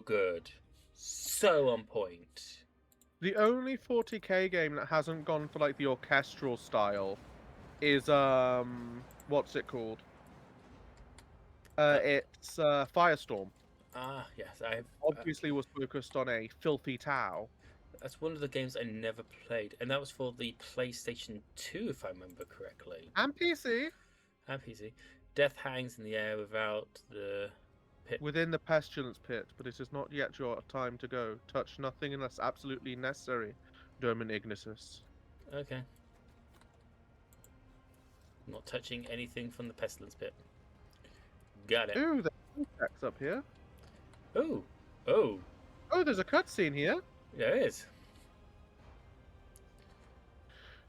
good. So on point. The only 40k game that hasn't gone for like the orchestral style is what's it called? It's Firestorm. Ah, yes, I've. Obviously was focused on a filthy Tau. That's one of the games I never played, and that was for the PlayStation 2, if I remember correctly. And PC. And PC. Death hangs in the air without the pit. Within the pestilence pit, but it is not yet your time to go. Touch nothing unless absolutely necessary, Domin Ignitus. Okay. Not touching anything from the pestilence pit. Got it. Ooh, there's text up here. Oh, oh, Oh, there's a cutscene here. there is.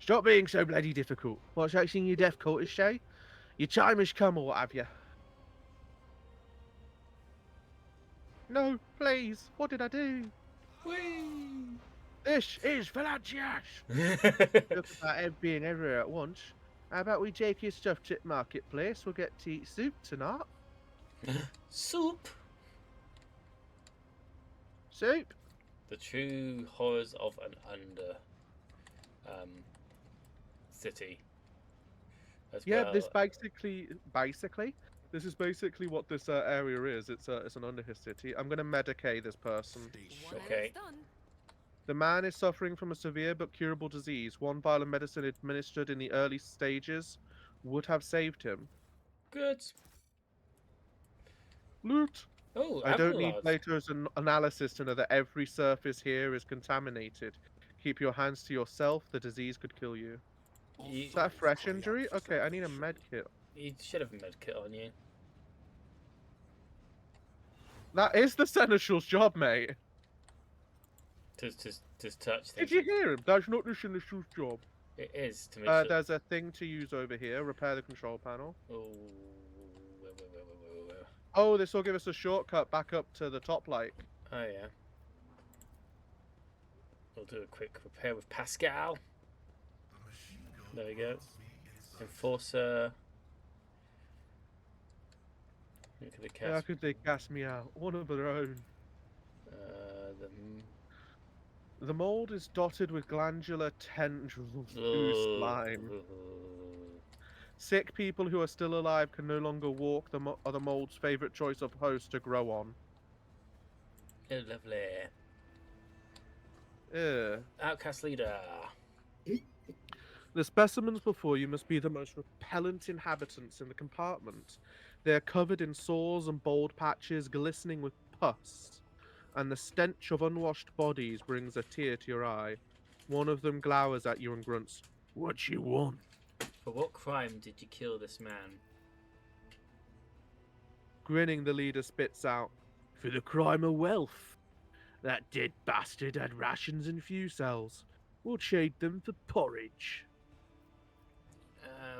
Stop being so bloody difficult. What's actually in your death cultist, Shay? Your time has come, or what have you? No, please. What did I do? Whee! This is Phalangius. Look about being everywhere at once. How about we take your stuff to the marketplace? We'll get to eat soup tonight. Soup. Soup. The true horrors of an under city. As Yeah, well. this this is basically what this area is. It's an underhill city. I'm gonna medicate this person. Okay. The man is suffering from a severe but curable disease. One violent medicine administered in the early stages would have saved him. Good. Loot. Oh, I don't need Avalars. Plato's analysis to know that every surface here is contaminated. Keep your hands to yourself. The disease could kill you. Is that a fresh injury? Okay, I need a med kit. You should have a med kit on you. That is the Seneschal's job, mate. To touch things. Did you hear him? That's not the Seneschal's job. It is to make sure. There's a thing to use over here. Repair the control panel. Oh, Oh, this will give us a shortcut back up to the top light. oh yeah. We'll do a quick repair with Pascal. There we go. Enforcer. Look at the cast. How could they cast me out? One of their own. The mold is dotted with glandular tendrils of slime. Sick people who are still alive can no longer walk. Are the mold's favorite choice of host to grow on. Oh, lovely. Outcast leader. The specimens before you must be the most repellent inhabitants in the compartment. They are covered in sores and bald patches, glistening with pus, and the stench of unwashed bodies brings a tear to your eye. One of them glowers at you and grunts, "What you want?" For what crime did you kill this man? Grinning, the leader spits out, "For the crime of wealth. That dead bastard had rations and few cells. We'll trade them for porridge."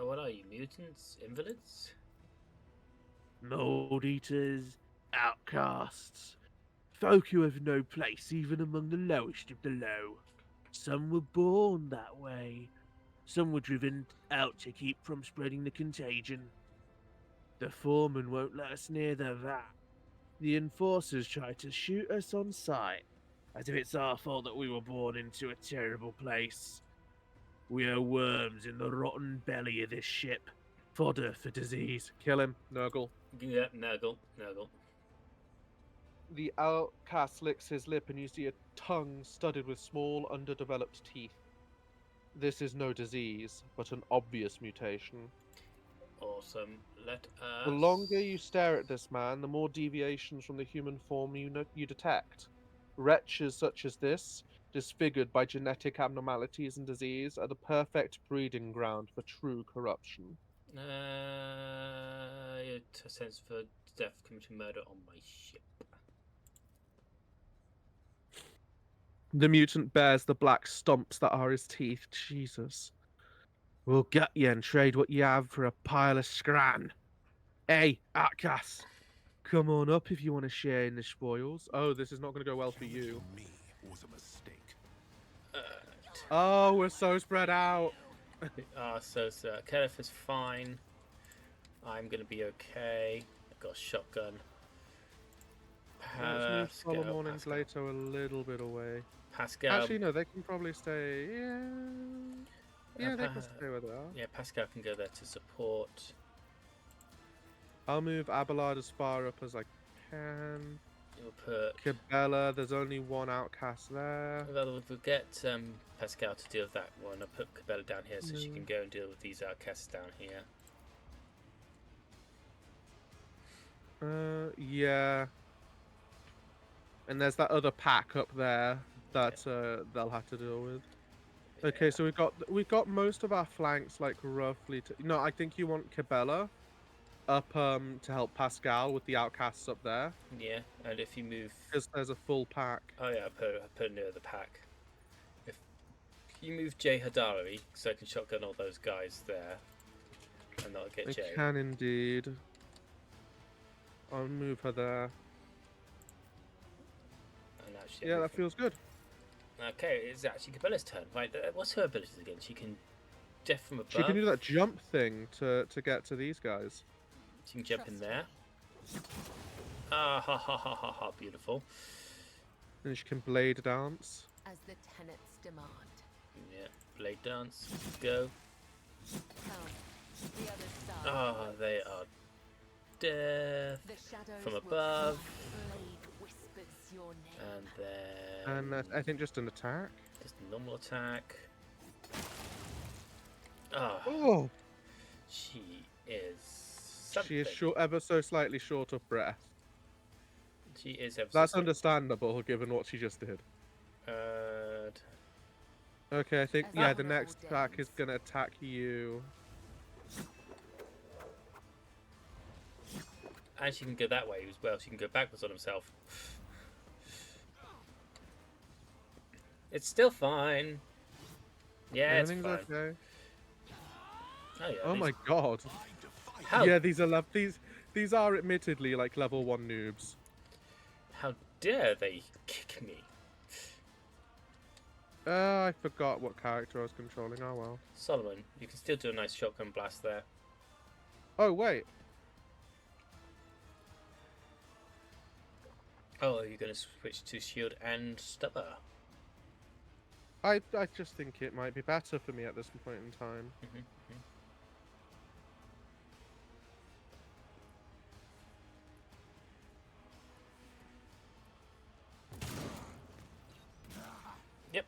What are you, mutants? Invalids? Mold eaters, outcasts, folk who have no place even among the lowest of the low. Some were born that way. Some were driven out to keep from spreading the contagion. The foreman won't let us near the vat. The enforcers try to shoot us on sight, as if it's our fault that we were born into a terrible place. We are worms in the rotten belly of this ship. Fodder for disease. Kill him, Nurgle. Yeah, Nurgle. The outcast licks his lip and you see a tongue studded with small, underdeveloped teeth. This is no disease, but an obvious mutation. Awesome. Let us... The longer you stare at this man, the more deviations from the human form you detect. Wretches such as this, disfigured by genetic abnormalities and disease, are the perfect breeding ground for true corruption. Your sense for death committing murder on my ship. The mutant bears the black stumps that are his teeth. Jesus. We'll gut you and trade what you have for a pile of scran. Hey, outcast. Come on up if you want to share in the spoils. Oh, this is not going to go well for you. Me was a mistake. Oh, we're so spread out. So Kenneth is fine. I'm gonna be okay. I've got a shotgun. Let's move Solar Pascal, Morning's Pascal. later a little bit away. Pascal. Actually, no, they can probably stay. Yeah, they can stay where they are. Yeah, Pascal can go there to support. I'll move Abelard as far up as I can. You'll put. Cabela, there's only one outcast there. Well, we'll get Pascal to deal with that one. I'll put Cabela down here so she can go and deal with these outcasts down here. Yeah. And there's that other pack up there that they'll have to deal with. Okay, Yeah. so we've got most of our flanks like roughly. No, I think you want Cabela up to help Pascal with the outcasts up there. Yeah, and if you move, because there's a full pack. Oh yeah, I put near the pack. If you move Jay Hadari, so I can shotgun all those guys there, and that'll get Jay. I can indeed. I'll move her there. And actually, yeah, that feels good. Okay, it's actually Cabela's turn. Right, what's her abilities again? She can death from above. She can do that jump thing to get to these guys. She can jump in there. Ah, ha ha ha ha ha! Beautiful. And she can blade dance. As the tenets demand. Yeah, blade dance. Go. The other side. Ah, they are death from above. Your name. And then. And I think just an attack. Just a normal attack. Ah. Oh. She is. Something. She is ever so slightly short of breath. She is ever. That's understandable given what she just did. Okay, I think the next attack is gonna attack you. And she can go that way as well. She can go backwards on herself. It's still fine. Yeah, Everything's it's fine. okay. Oh, yeah, oh my god. How? Yeah, these are admittedly like level 1 noobs. How dare they kick me? I forgot what character I was controlling. Oh well. Solomon, you can still do a nice shotgun blast there. Oh wait. Oh, are you going to switch to shield and stubber? I just think it might be better for me at this point in time. Yep.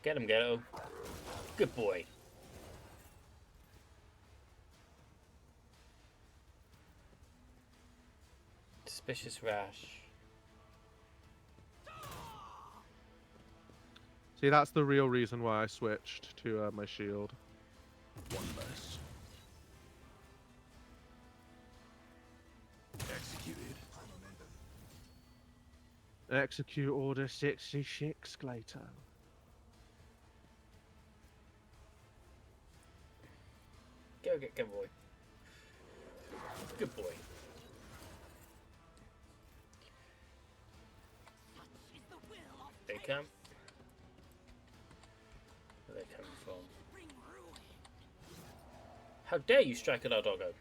Get him, Ghetto. Good boy. Suspicious rash. See, that's the real reason why I switched to my shield. One less. Executed. Execute Order 66, Glato. Go get good boy. Good boy. They come. Where are they coming from? How dare you strike at our doggo?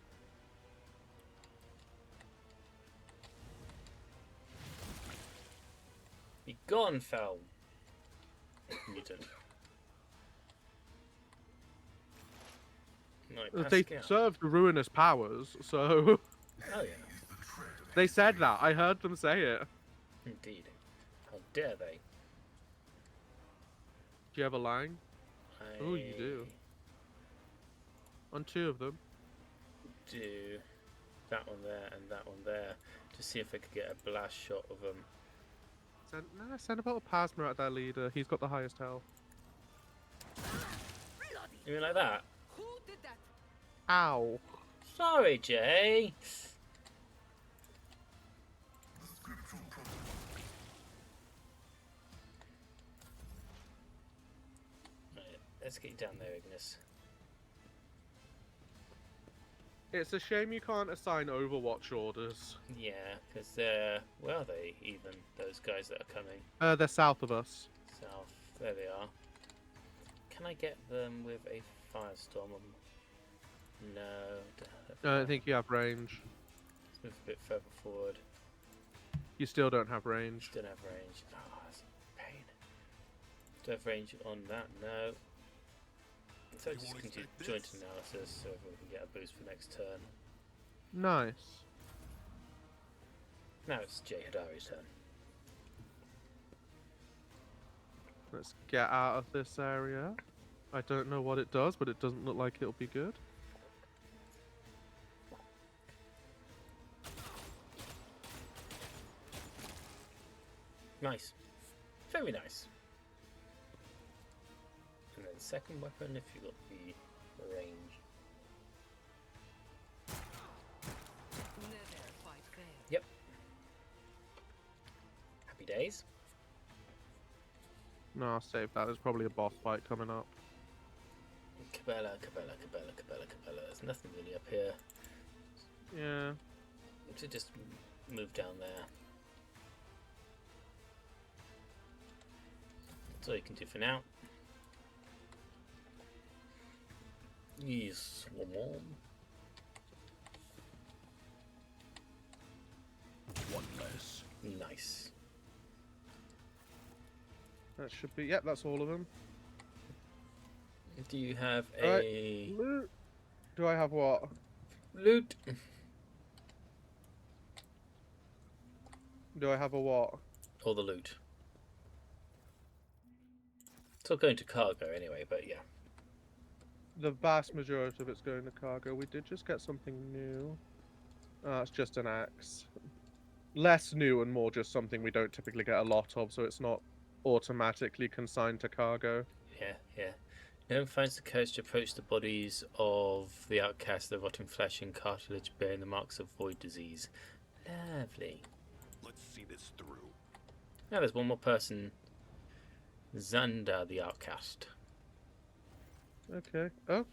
Be gone, foul mutant. Right, They Pascal. served ruinous powers, so... Oh yeah. They said that. I heard them say it. Indeed. How dare they? Do you have a line? Oh, you do. On 2 of them. Do that one there and that one there to see if I could get a blast shot of them. Send a bottle of Pasma at their leader. He's got the highest health. You mean like that? Who did that? Ow. Sorry, Jay. Right, let's get you down there, Ignis. It's a shame you can't assign Overwatch orders. Yeah, because they're... Where are they, even? Those guys that are coming They're south of us. south. There they are. Can I get them with a firestorm? No. I don't think you have range. Let's move a bit further forward. You still don't have range. Don't have range. Oh, that's a pain. Don't have range on that, no. So You just won't can do expect joint this. analysis so we can get a boost for next turn. Nice. Now it's Jay Hadari's turn. Let's get out of this area. I don't know what it does, but it doesn't look like it'll be good. Nice. Very nice. And then second weapon if you got the range. Never fight fair. Yep. Happy days. No, I'll save that. There's probably a boss fight coming up. Cabela. There's nothing really up here. Yeah. So just move down there. That's all you can do for now. Yes, one more. One less. Nice. That should be. Yep, that's all of them. Do you have Alright. a Loot. Do I have what? loot? Do I have a what? Or the loot? It's all going to cargo anyway, but yeah. The vast majority of it's going to cargo. We did just get something new. It's just an axe. Less new and more just something we don't typically get a lot of, so it's not automatically consigned to cargo. Yeah. No one finds the courage to approach the bodies of the outcasts, the rotting flesh and cartilage bearing the marks of void disease. Lovely. Let's see this through. Now there's one more person. Xander the outcast. Okay. Oh.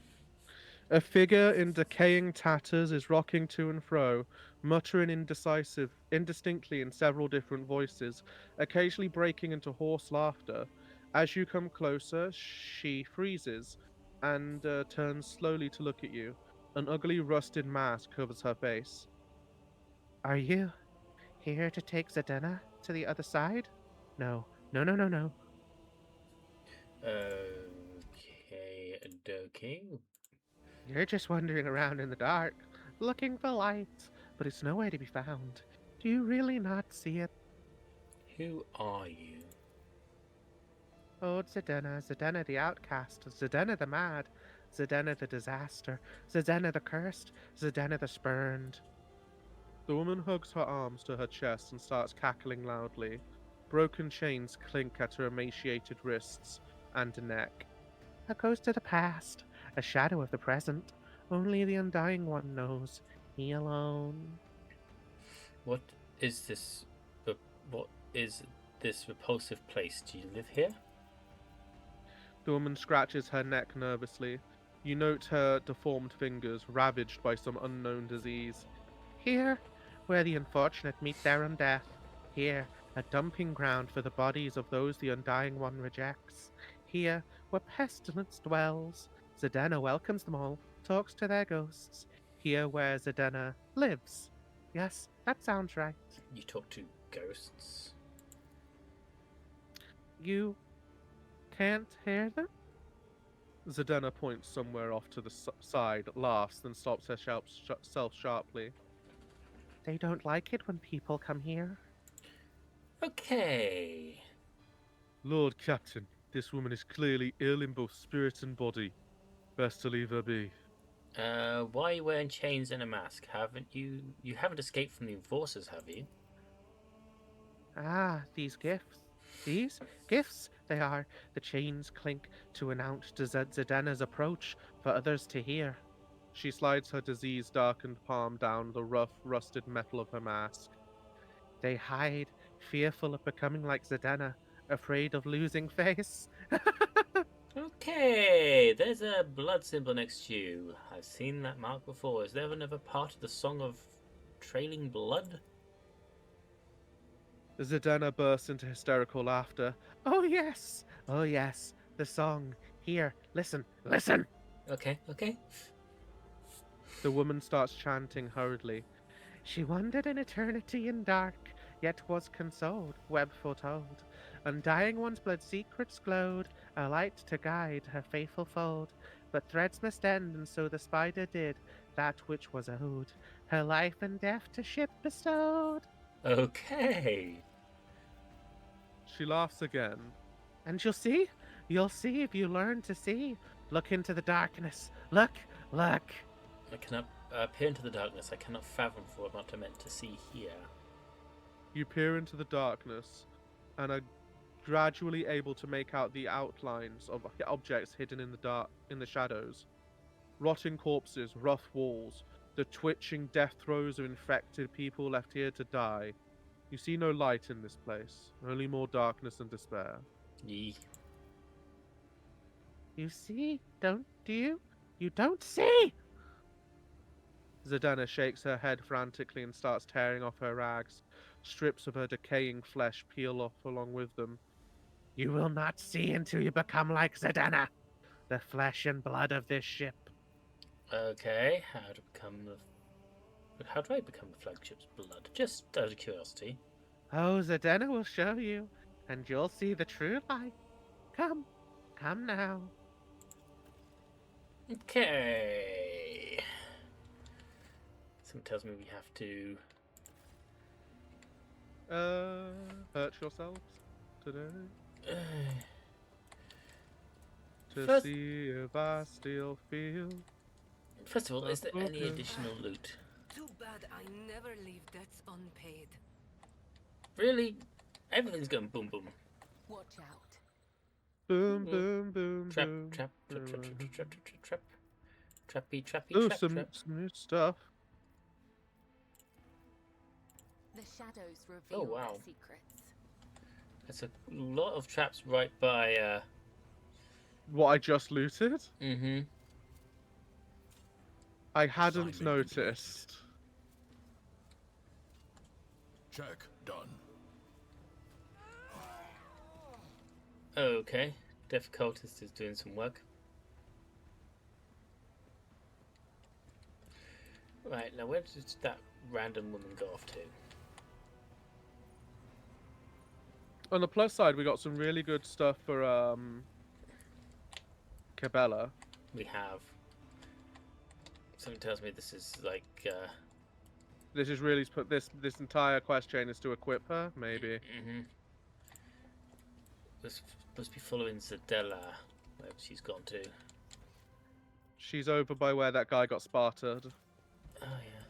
A figure in decaying tatters is rocking to and fro, muttering indistinctly in several different voices, occasionally breaking into hoarse laughter. As you come closer, she freezes and turns slowly to look at you. An ugly rusted mask covers her face. Are you here to take Zadena to the other side? No. No. Okay. You're just wandering around in the dark, looking for light, but it's nowhere to be found. Do you really not see it? Who are you? Oh, Zadena the outcast, Zadena the mad, Zadena the disaster, Zadena the cursed, Zadena the spurned. The woman hugs her arms to her chest and starts cackling loudly. Broken chains clink at her emaciated wrists and neck. A ghost of the past, a shadow of the present. Only the Undying One knows. He alone. What is this? What is this repulsive place? Do you live here? The woman scratches her neck nervously. You note her deformed fingers, ravaged by some unknown disease. Here, where the unfortunate meet their undeath. Here, a dumping ground for the bodies of those the Undying One rejects. Here, where pestilence dwells. Zadena welcomes them all, talks to their ghosts. Here where Zadena lives. Yes, that sounds right. You talk to ghosts. You can't hear them? Zadena points somewhere off to the side, laughs, then stops herself sharply. They don't like it when people come here. Okay. Lord Captain, this woman is clearly ill in both spirit and body. Best to leave her be. Why are you wearing chains and a mask? Haven't you? You haven't escaped from the enforcers, have you? Ah, these gifts. These gifts, they are. The chains clink to announce to Zadena's approach for others to hear. She slides her disease-darkened palm down the rough, rusted metal of her mask. They hide, fearful of becoming like Zadena, afraid of losing face. Okay, there's a blood symbol next to you. I've seen that mark before. Is there another part of the song of trailing blood? Zadena bursts into hysterical laughter. Oh yes, the song. Here, listen. Okay. The woman starts chanting hurriedly. She wandered in eternity in dark, yet was consoled, web foretold. Undying one's blood secrets glowed, a light to guide her faithful fold. But threads must end, and so the spider did that which was owed. Her life and death to ship bestowed. Okay. She laughs again. And you'll see if you learn to see. Look into the darkness. Look. I cannot peer into the darkness. I cannot fathom for what I'm meant to see here. You peer into the darkness and are gradually able to make out the outlines of objects hidden in the shadows. Rotting corpses, rough walls, the twitching death throes of infected people left here to die. You see no light in this place, only more darkness and despair. Yee. You see, don't you? You don't see! Zidana shakes her head frantically and starts tearing off her rags. Strips of her decaying flesh peel off along with them. You will not see until you become like Zidana, the flesh and blood of this ship. Okay, how do I become the flagship's blood? Just out of curiosity. Oh, Zidana will show you, and you'll see the true light. Come now. Okay. Something tells me we have to. Hurt yourselves today? To First- see if I still feel. First of all, is there any Okay. additional loot? Too bad I never leave debts unpaid. Really? Everything's going boom boom. Watch out. Boom, boom, boom, Trap, boom. trap, trap, trap, trap, trap, trap, trap, trap. Trappy, Ooh, trap, some trap. new stuff. The shadows reveal wow. their secrets. There's a lot of traps right by, What I just looted? Mm-hmm. I hadn't Assignment complete. noticed. Check. Done. Okay. Deaf cultist is doing some work. Right, now where did that random woman go off to? On the plus side, we got some really good stuff for Cabela. We have. Something tells me this is like, This is really put this entire quest chain is to equip her, maybe. mm-hmm. This must be following Zadella, wherever she's gone to. She's over by where that guy got spartered. Oh, yeah.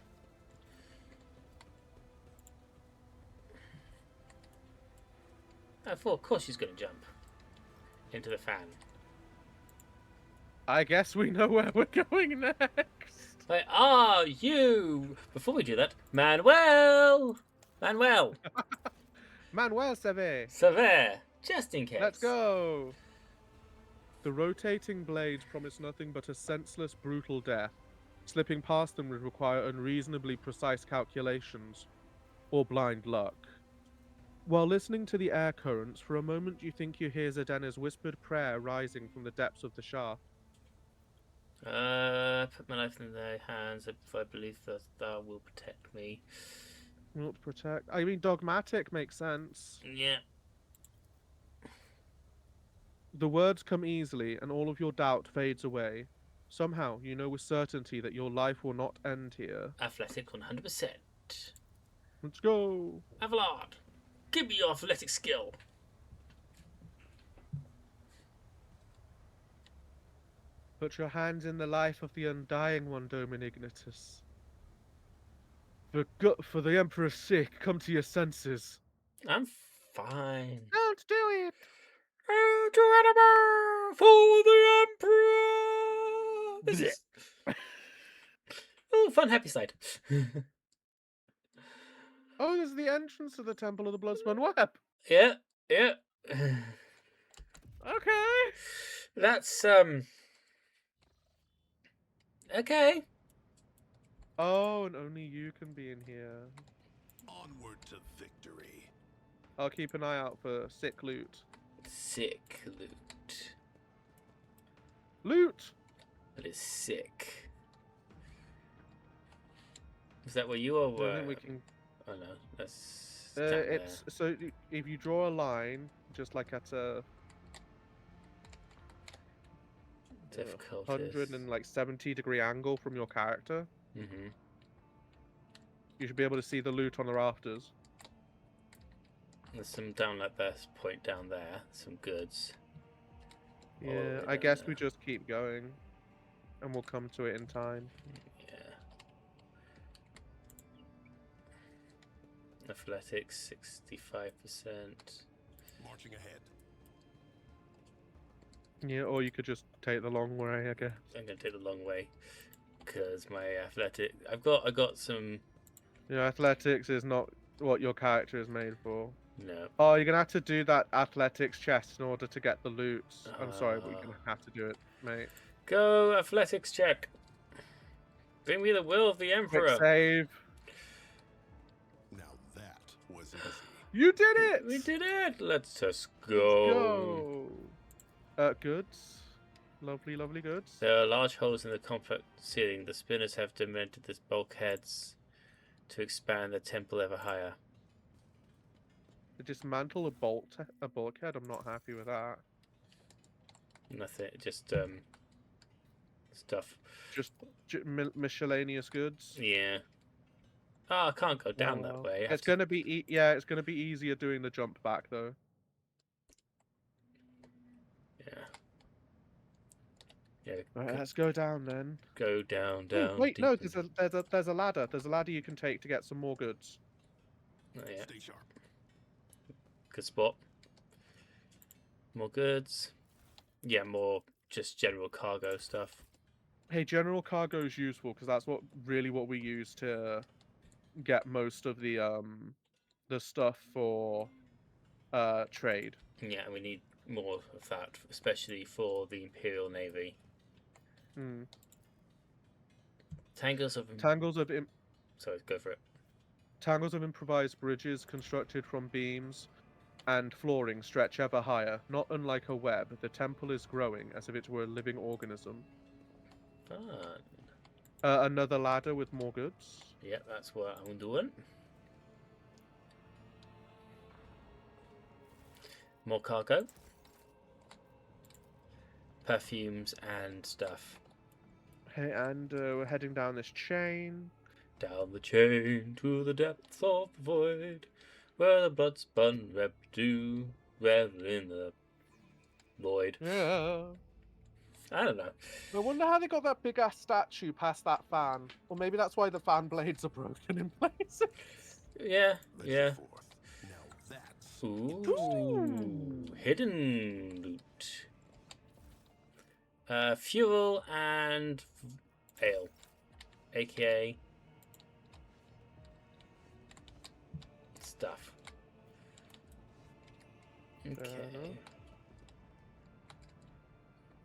Oh, of course she's going to jump into the fan. I guess we know where we're going next. Where are you? Before we do that, Manuel! Manuel! Manuel Seve. Sever! Just in case. Let's go. The rotating blades promise nothing but a senseless, brutal death. Slipping past them would require unreasonably precise calculations, or blind luck. While listening to the air currents, for a moment you think you hear Zidana's whispered prayer rising from the depths of the shaft. Put my life in thy hands, if I believe that thou will protect me. Not protect. I mean, dogmatic makes sense. Yeah. The words come easily, and all of your doubt fades away. Somehow, you know with certainty that your life will not end here. Athletic 100%. Let's go. Avalard, give me your athletic skill. Put your hands in the life of the undying one, Domin Ignitus. For the Emperor's sake, come to your senses. I'm fine. Don't do it! Geronimo for the Emperor! This is... Oh, fun, happy side. Oh, there's the entrance to the Temple of the Bloodspun Web. Yeah. Okay. That's, okay. Oh, and only you can be in here. Onward to victory. I'll keep an eye out for sick loot. Sick loot. Loot! That is sick. Is that where you I are? think we can. Oh no, that's down there. It's so if you draw a line, just like at a Difficult. 170-degree angle from your character, Mm-hmm. you should be able to see the loot on the rafters. There's some down like that point down there. Some goods. All the Yeah, way I down guess there. we just keep going, and we'll come to it in time. Yeah. Athletics 65%. Marching ahead. Yeah, or you could just take the long way, I guess. I'm gonna take the long way because my athletic. I got some. Yeah, athletics is not what your character is made for. No. Oh, you're gonna have to do that athletics chest in order to get the loot. I'm sorry, but you're gonna have to do it, mate. Go athletics check. Bring me the will of the Quick emperor. save. Now that was easy. You did it! We did it. Let's just Let's go. go. Goods. Lovely, lovely goods. There are large holes in the complex ceiling. The spinners have demented the bulkheads to expand the temple ever higher. To dismantle a bulkhead, I'm not happy with that. Nothing, just stuff. Just miscellaneous goods. Yeah. Oh, I can't go down Oh, that well. way. It's gonna be it's gonna be easier doing the jump back though. Yeah. Yeah. Right, let's go down then. Go down, Oh, down. wait, no, deeper. there's a ladder. There's a ladder you can take to get some more goods. Oh, yeah. Stay sharp. Good spot. More goods. Yeah, more just general cargo stuff. Hey, general cargo is useful because that's what we use to get most of the stuff for trade. Yeah, we need more of that, especially for the Imperial Navy. Hmm. Tangles of Sorry, go for it. Tangles of improvised bridges constructed from beams and flooring stretch ever higher. Not unlike a web, the temple is growing as if it were a living organism. Fun. Another ladder with more goods. Yeah, that's what I'm doing. More cargo. Perfumes and stuff. Hey, and we're heading down this chain. Down the chain to the depths of the void, where the blood spun rep do revel in the void. Yeah. I don't know. I wonder how they got that big ass statue past that fan. Or maybe that's why the fan blades are broken in places. Yeah, Let's yeah. forth. Now that's Ooh, hidden loot. Fuel and ale, aka stuff. Okay.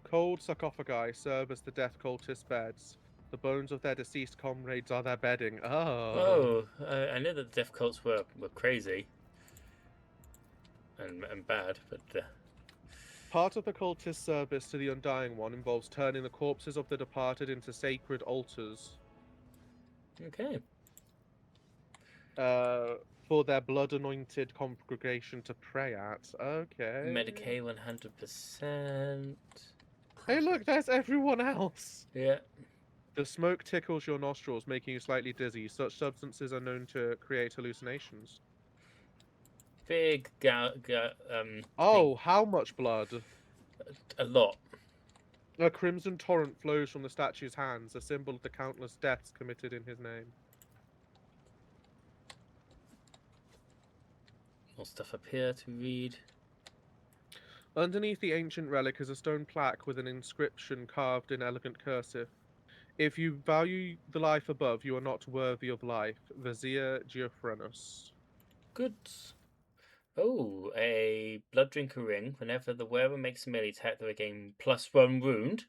Cold sarcophagi serve as the death cultists' beds. The bones of their deceased comrades are their bedding. Oh. Oh, I knew that the death cults were crazy and bad, but Part of the cultist service to the Undying One involves turning the corpses of the departed into sacred altars. okay. For their blood-anointed congregation to pray at. Okay. Medicaid 100%. Hey, look, there's everyone else. Yeah. The smoke tickles your nostrils, making you slightly dizzy. Such substances are known to create hallucinations. Big Oh, how much blood? a lot. A crimson torrent flows from the statue's hands, a symbol of the countless deaths committed in his name. More stuff up here to read. Underneath the ancient relic is a stone plaque with an inscription carved in elegant cursive. If you value the life above, you are not worthy of life. Vizier Geophrenus. Good. Oh, a blood drinker ring. Whenever the wearer makes a melee attack, they gain +1 wound.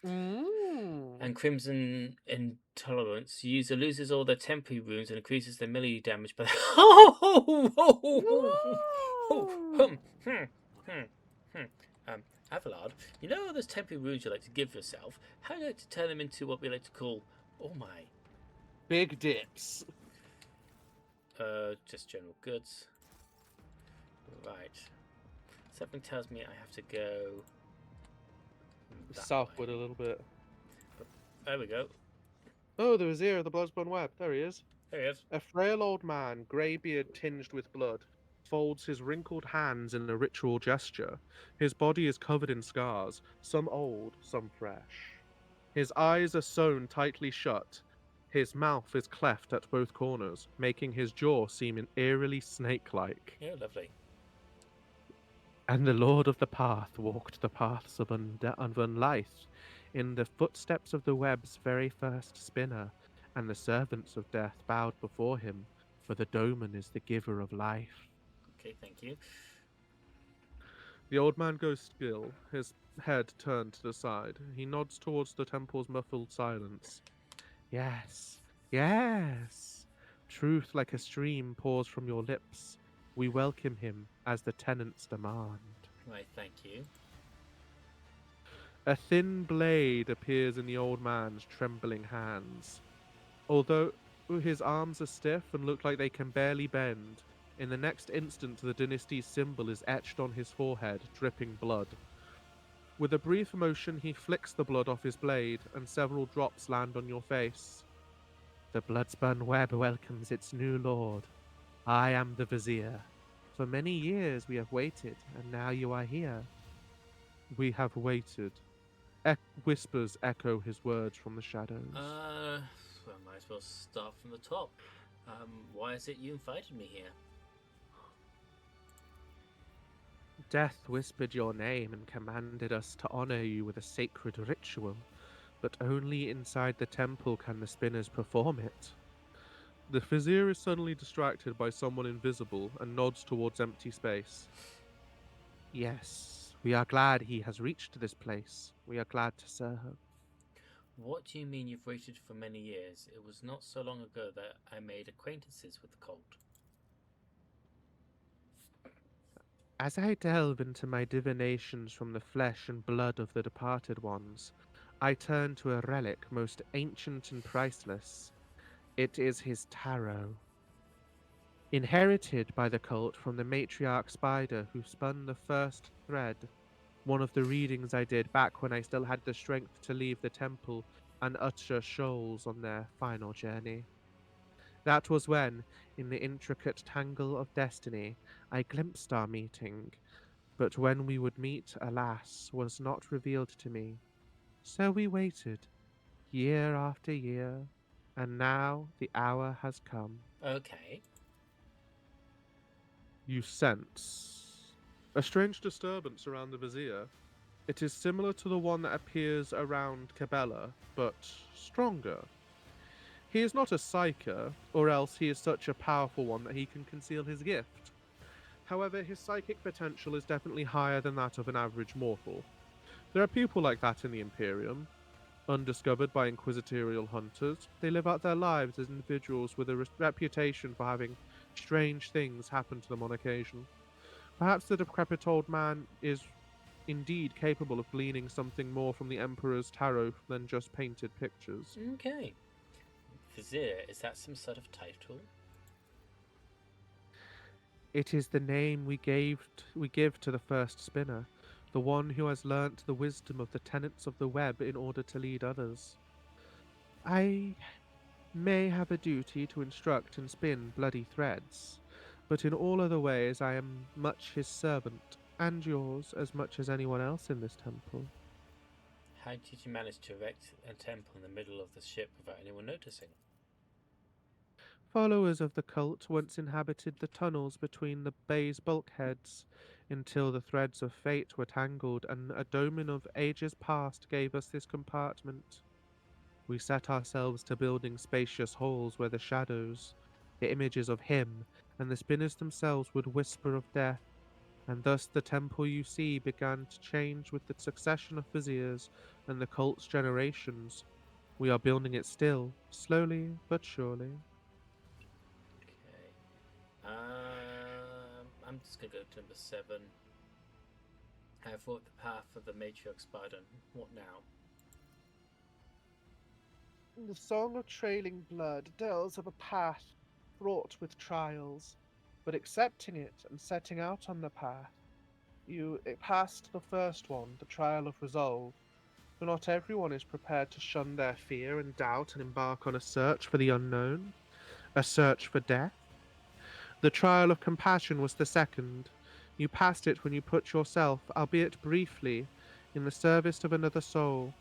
And Crimson Intolerance. User loses all their temporary wounds and increases their melee damage by Avalard, you know all those temporary wounds you like to give yourself? How do you like to turn them into what we like to call, oh my, Big dips. Just general goods. Right. Something tells me I have to go that Southward way. a little bit. There we go. Oh, the Vizier of the Bloodspun Web. There he is. There he is. A frail old man, grey beard tinged with blood, folds his wrinkled hands in a ritual gesture. His body is covered in scars, some old, some fresh. His eyes are sewn tightly shut. His mouth is cleft at both corners, making his jaw seem eerily snake-like. Yeah, lovely. And the Lord of the Path walked the paths of unlife, in the footsteps of the web's very first spinner, and the servants of death bowed before him, for the Doman is the giver of life. Okay, thank you. The old man goes still, his head turned to the side. He nods towards the temple's muffled silence. Yes, yes. Truth like a stream pours from your lips. We welcome him as the tenants demand. Right, thank you. A thin blade appears in the old man's trembling hands. Although his arms are stiff and look like they can barely bend, in the next instant the dynasty's symbol is etched on his forehead, dripping blood. With a brief motion, he flicks the blood off his blade, and several drops land on your face. The blood-spun web welcomes its new lord. I am the Vizier. For many years we have waited, and now you are here. We have waited. Whispers echo his words from the shadows. Well, might as well start from the top. Why is it you invited me here? Death whispered your name and commanded us to honor you with a sacred ritual, but only inside the temple can the spinners perform it. The Vizier is suddenly distracted by someone invisible and nods towards empty space. Yes, we are glad he has reached this place. We are glad to serve. What do you mean you've waited for many years? It was not so long ago that I made acquaintances with the cult. As I delve into my divinations from the flesh and blood of the departed ones, I turn to a relic most ancient and priceless. It is his tarot. Inherited by the cult from the matriarch spider who spun the first thread, one of the readings I did back when I still had the strength to leave the temple and usher shoals on their final journey. That was when, in the intricate tangle of destiny, I glimpsed our meeting, but when we would meet, alas, was not revealed to me. So we waited, year after year, and now the hour has come. Okay. You sense a strange disturbance around the Vizier. It is similar to the one that appears around Cabela, but stronger. He is not a psyker, or else he is such a powerful one that he can conceal his gift. However, his psychic potential is definitely higher than that of an average mortal. There are people like that in the Imperium. Undiscovered by inquisitorial hunters, they live out their lives as individuals with a reputation for having strange things happen to them on occasion. Perhaps the decrepit old man is indeed capable of gleaning something more from the Emperor's tarot than just painted pictures. Okay. Vizier, is that some sort of title? It is the name we give to the first spinner, the one who has learnt the wisdom of the tenets of the web in order to lead others. I may have a duty to instruct and spin bloody threads, but in all other ways I am much his servant, and yours as much as anyone else in this temple. How did you manage to erect a temple in the middle of the ship without anyone noticing? Followers of the cult once inhabited the tunnels between the bay's bulkheads, until the threads of fate were tangled and a domain of ages past gave us this compartment. We set ourselves to building spacious halls where the shadows, the images of him, and the spinners themselves would whisper of death, and thus the temple you see began to change with the succession of viziers and the cult's generations. We are building it still, slowly but surely. Okay. I'm just gonna go to number 7. I have walked the path of the matriarch spider. What now? The Song of Trailing Blood tells of a path fraught with trials, but accepting it and setting out on the path, it passed the first one, the trial of resolve. For not everyone is prepared to shun their fear and doubt and embark on a search for the unknown, a search for death. The trial of compassion was the second. You passed it when you put yourself, albeit briefly, in the service of another soul,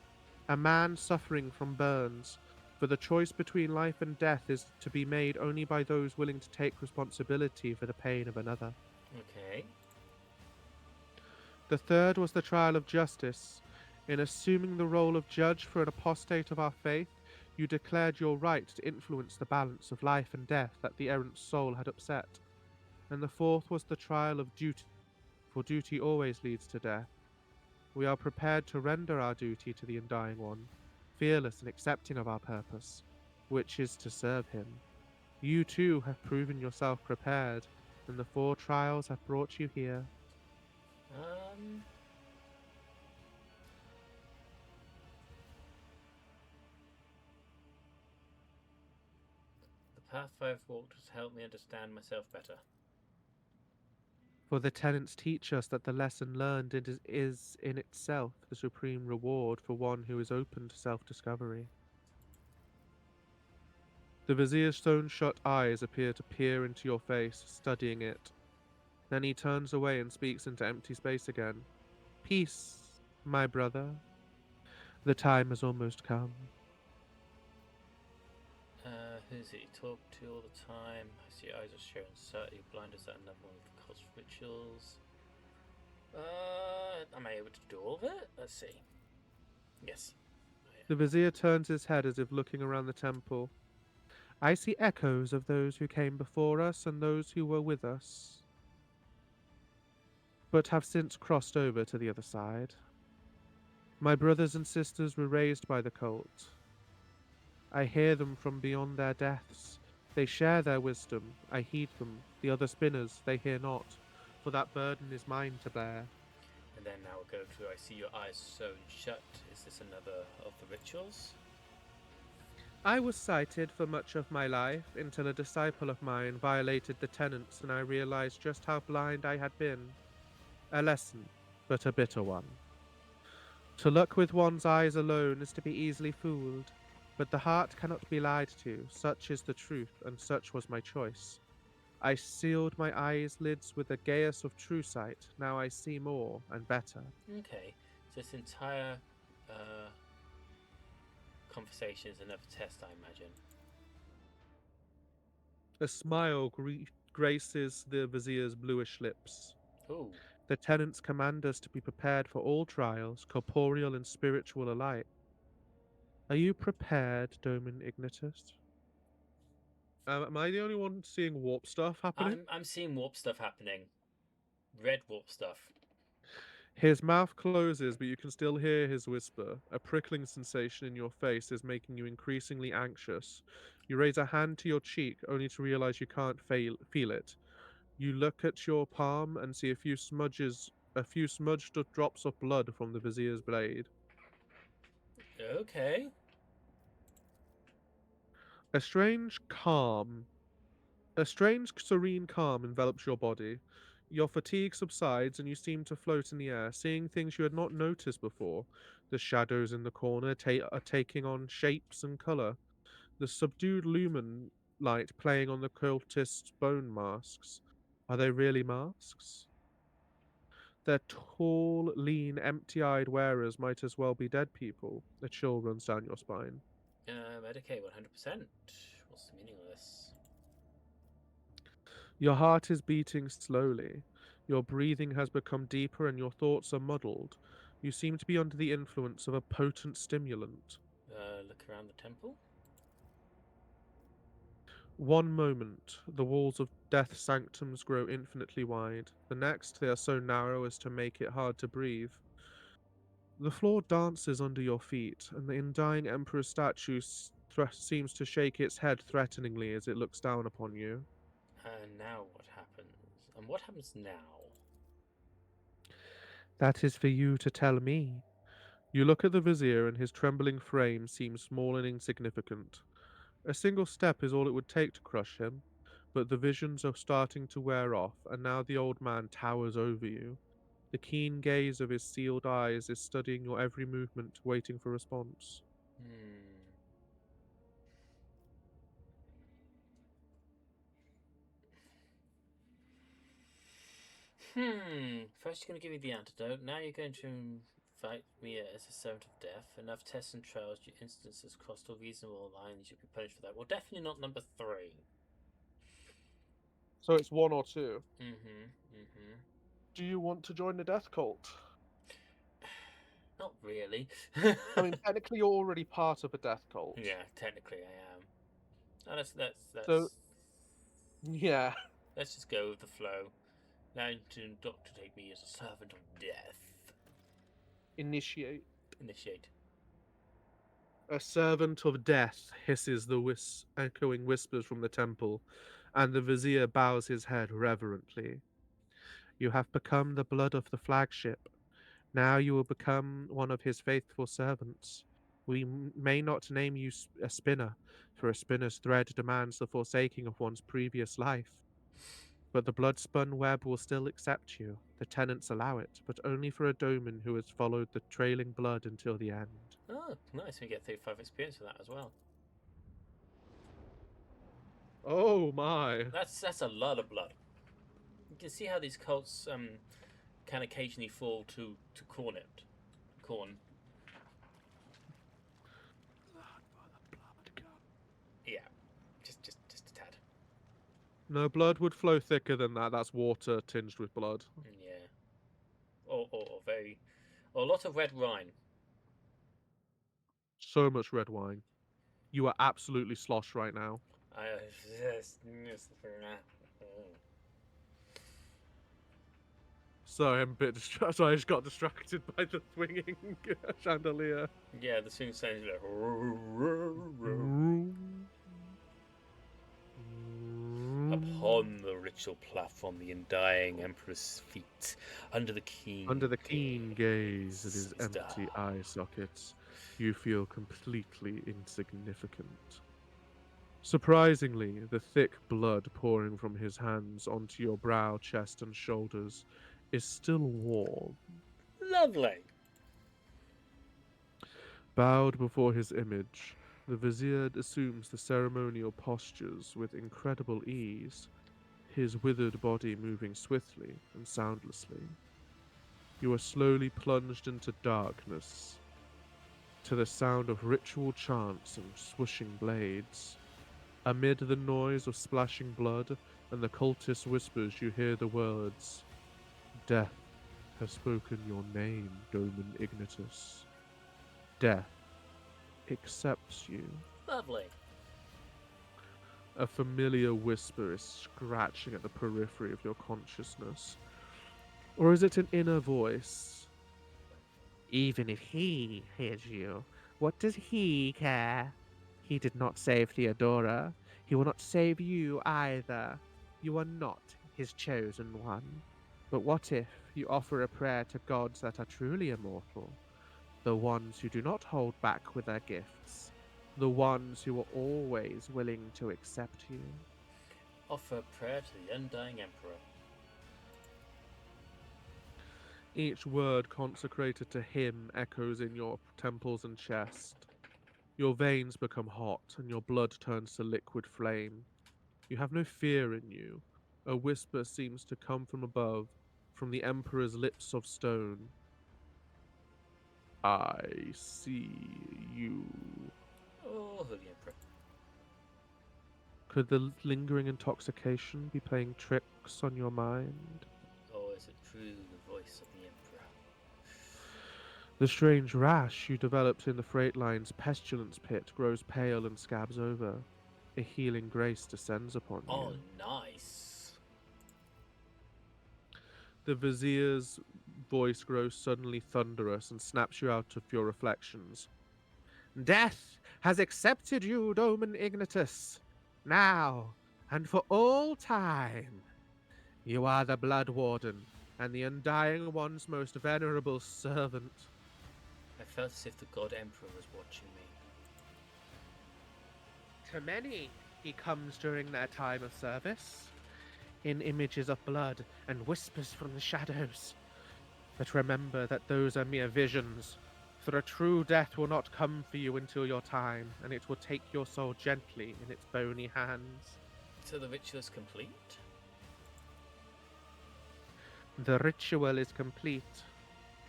a man suffering from burns, for the choice between life and death is to be made only by those willing to take responsibility for the pain of another. Okay. The third was the trial of justice. In assuming the role of judge for an apostate of our faith, you declared your right to influence the balance of life and death that the errant soul had upset. And the fourth was the trial of duty, for duty always leads to death. We are prepared to render our duty to the undying one, fearless and accepting of our purpose, which is to serve him. You too have proven yourself prepared, and the 4 trials have brought you here. The path I've walked has helped me understand myself better. For the tenets teach us that the lesson learned is in itself the supreme reward for one who is open to self-discovery. The vizier's stone-shut eyes appear to peer into your face, studying it. Then he turns away and speaks into empty space again. Peace, my brother. The time has almost come. Who's it you talk to all the time? I see your eyes are showing certainly blind as that another one of the cult rituals. Am I able to do all of it? Let's see. Yes. The vizier turns his head as if looking around the temple. I see echoes of those who came before us and those who were with us, but have since crossed over to the other side. My brothers and sisters were raised by the cult. I hear them from beyond their deaths. They share their wisdom. I heed them. The other spinners, they hear not, for that burden is mine to bear. And then now we'll go to I see your eyes sewn shut. Is this another of the rituals? I was sighted for much of my life until a disciple of mine violated the tenets and I realized just how blind I had been. A lesson, but a bitter one. To look with one's eyes alone is to be easily fooled, but the heart cannot be lied to. Such is the truth, and such was my choice. I sealed my eyelids with the gaius of true sight. Now I see more and better. Okay, so this entire conversation is another test, I imagine. A smile graces the vizier's bluish lips. Ooh. The tenants command us to be prepared for all trials, corporeal and spiritual alike. Are you prepared, Domin Ignitus? Am I the only one seeing warp stuff happening? I'm seeing warp stuff happening. Red warp stuff. His mouth closes, but you can still hear his whisper. A prickling sensation in your face is making you increasingly anxious. You raise a hand to your cheek, only to realize you can't feel it. You look at your palm and see a few smudged drops of blood from the vizier's blade. Okay. A strange, serene calm envelops your body. Your fatigue subsides and you seem to float in the air, seeing things you had not noticed before. The shadows in the corner are taking on shapes and color. The subdued lumen light playing on the cultists' bone masks. Are they really masks? Their tall, lean, empty-eyed wearers might as well be dead people. A chill runs down your spine. Medicaid 100%. What's the meaning of this? Your heart is beating slowly. Your breathing has become deeper and your thoughts are muddled. You seem to be under the influence of a potent stimulant. Look around the temple. One moment, the walls of death sanctums grow infinitely wide. The next, they are so narrow as to make it hard to breathe. The floor dances under your feet, and the undying Emperor's statue seems to shake its head threateningly as it looks down upon you. And now what happens? And what happens now? That is for you to tell me. You look at the vizier, and his trembling frame seems small and insignificant. A single step is all it would take to crush him, but the visions are starting to wear off, and now the old man towers over you. The keen gaze of his sealed eyes is studying your every movement, waiting for response. First, you're going to give me the antidote. Now, you're going to invite me as a servant of death. Enough tests and trials, your instances crossed all reasonable lines. You'll be punished for that. Well, definitely not number 3. So it's 1 or 2. Mm-hmm. Do you want to join the death cult? Not really. I mean, technically you're already part of a death cult. Yeah, technically I am. Now So, yeah. let's just go with the flow. Now to Doctor take me as a servant of death. Initiate. A servant of death, hisses the echoing whispers from the temple, and the vizier bows his head reverently. You have become the blood of the flagship. Now you will become one of his faithful servants. We may not name you a spinner, for a spinner's thread demands the forsaking of one's previous life. But the blood-spun web will still accept you. The tenants allow it, but only for a doman who has followed the trailing blood until the end. Oh, nice. We get 35 experience for that as well. Oh my. That's a lot of blood. You can see how these cults can occasionally fall to corn. Yeah, just a tad. No, blood would flow thicker than that. That's water tinged with blood. Yeah, or a lot of red wine. So much red wine. You are absolutely sloshed right now. Sorry, I'm a bit distracted. Sorry, I just got distracted by the swinging chandelier. Yeah, the swing sounds like. Upon the ritual platform, the undying emperor's feet, under the keen gaze of his empty eye sockets, you feel completely insignificant. Surprisingly, the thick blood pouring from his hands onto your brow, chest, and shoulders is still warm. Lovely. Bowed before his image, the vizier assumes the ceremonial postures with incredible ease, his withered body moving swiftly and soundlessly. You are slowly plunged into darkness, to the sound of ritual chants and swooshing blades. Amid the noise of splashing blood and the cultist whispers, you hear the words, "Death has spoken your name, Doman Ignitus. Death accepts you." Lovely. A familiar whisper is scratching at the periphery of your consciousness. Or is it an inner voice? Even if he hears you, what does he care? He did not save Theodora. He will not save you either. You are not his chosen one. But what if you offer a prayer to gods that are truly immortal? The ones who do not hold back with their gifts. The ones who are always willing to accept you. Offer a prayer to the undying emperor. Each word consecrated to him echoes in your temples and chest. Your veins become hot, and your blood turns to liquid flame. You have no fear in you. A whisper seems to come from above, from the Emperor's lips of stone. I see you. Oh, holy emperor. Could the lingering intoxication be playing tricks on your mind? Or is it truly the voice of the emperor? The strange rash you developed in the freight line's pestilence pit grows pale and scabs over. A healing grace descends upon you. Oh, nice. The vizier's voice grows suddenly thunderous and snaps you out of your reflections. Death has accepted you, Doman Ignitus. Now, and for all time. You are the Blood Warden, and the Undying One's most venerable servant. I felt as if the God Emperor was watching me. To many, he comes during their time of service, in images of blood and whispers from the shadows. But remember that those are mere visions, for a true death will not come for you until your time, and it will take your soul gently in its bony hands. So the ritual is complete? The ritual is complete,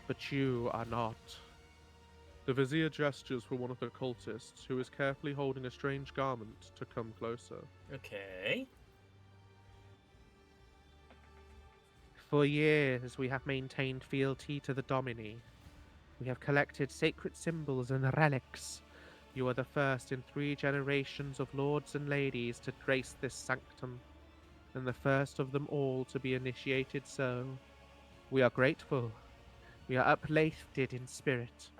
but you are not. The vizier gestures for one of the cultists, who is carefully holding a strange garment, to come closer. Okay. For years we have maintained fealty to the Domini. We have collected sacred symbols and relics. You are the first in 3 generations of lords and ladies to grace this sanctum, and the first of them all to be initiated so. We are grateful. We are uplifted in spirit.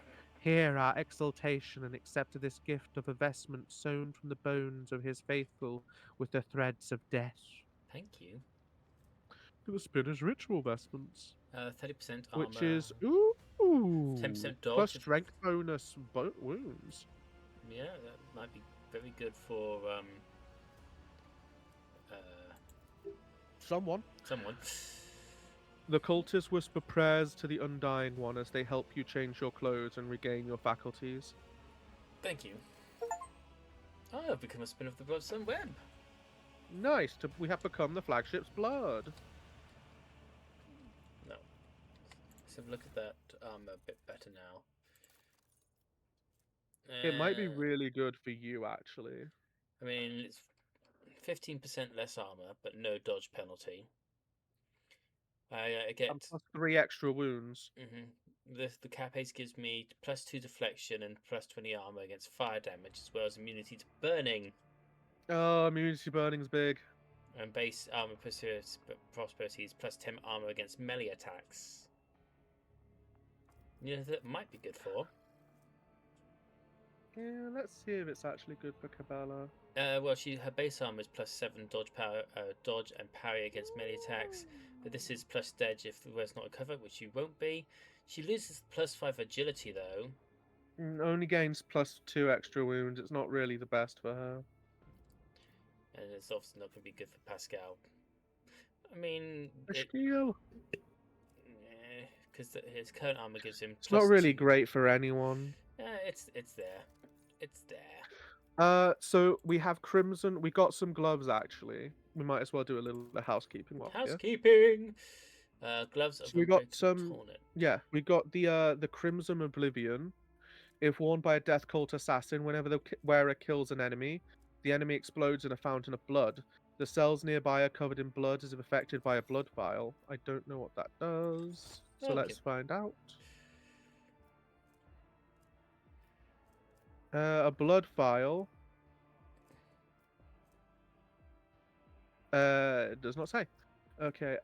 Hear our exultation and accept this gift of a vestment sewn from the bones of his faithful with the threads of death. Thank you. To the spinner's ritual vestments, 30% armor. Which is 10% dodge. plus strength bonus wounds. Yeah, that might be very good for Someone. someone. The cultists whisper prayers to the Undying One as they help you change your clothes and regain your faculties. Thank you. Oh, I've become a spin of the Bloodstone Web. Nice. We have become the flagship's blood. No. Let's have a look at that armor a bit better now. It might be Uh, really good for you, actually. I mean, it's 15% less armor, but no dodge penalty. I get. And plus 3 extra wounds. The capace gives me +2 deflection and +20 armor against fire damage, as well as immunity to burning. Oh, immunity burning's big. And base armor prosperity is +10 armor against melee attacks. You know, that might be good for. Yeah, let's see if it's actually good for Cabela. Well, her base armor is +7 dodge and parry against melee attacks, but this is plus dodge if the word's not recovered, which you won't be. She loses +5 agility though. Only gains plus 2 extra wounds. It's not really the best for her. And it's obviously not going to be good for Pascal. I mean, Pascal. Because his current armor gives him. It's not really great for anyone. It's there. It's there. So we have Crimson. We got some gloves actually. We might as well do a little housekeeping. Housekeeping. Gloves. So we got some. Yeah, we got the Crimson Oblivion. If worn by a Death Cult assassin, whenever the wearer kills an enemy, the enemy explodes in a fountain of blood. The cells nearby are covered in blood as if affected by a blood vial. I don't know what that does, so let's find out. A blood vial. It does not say. Okay,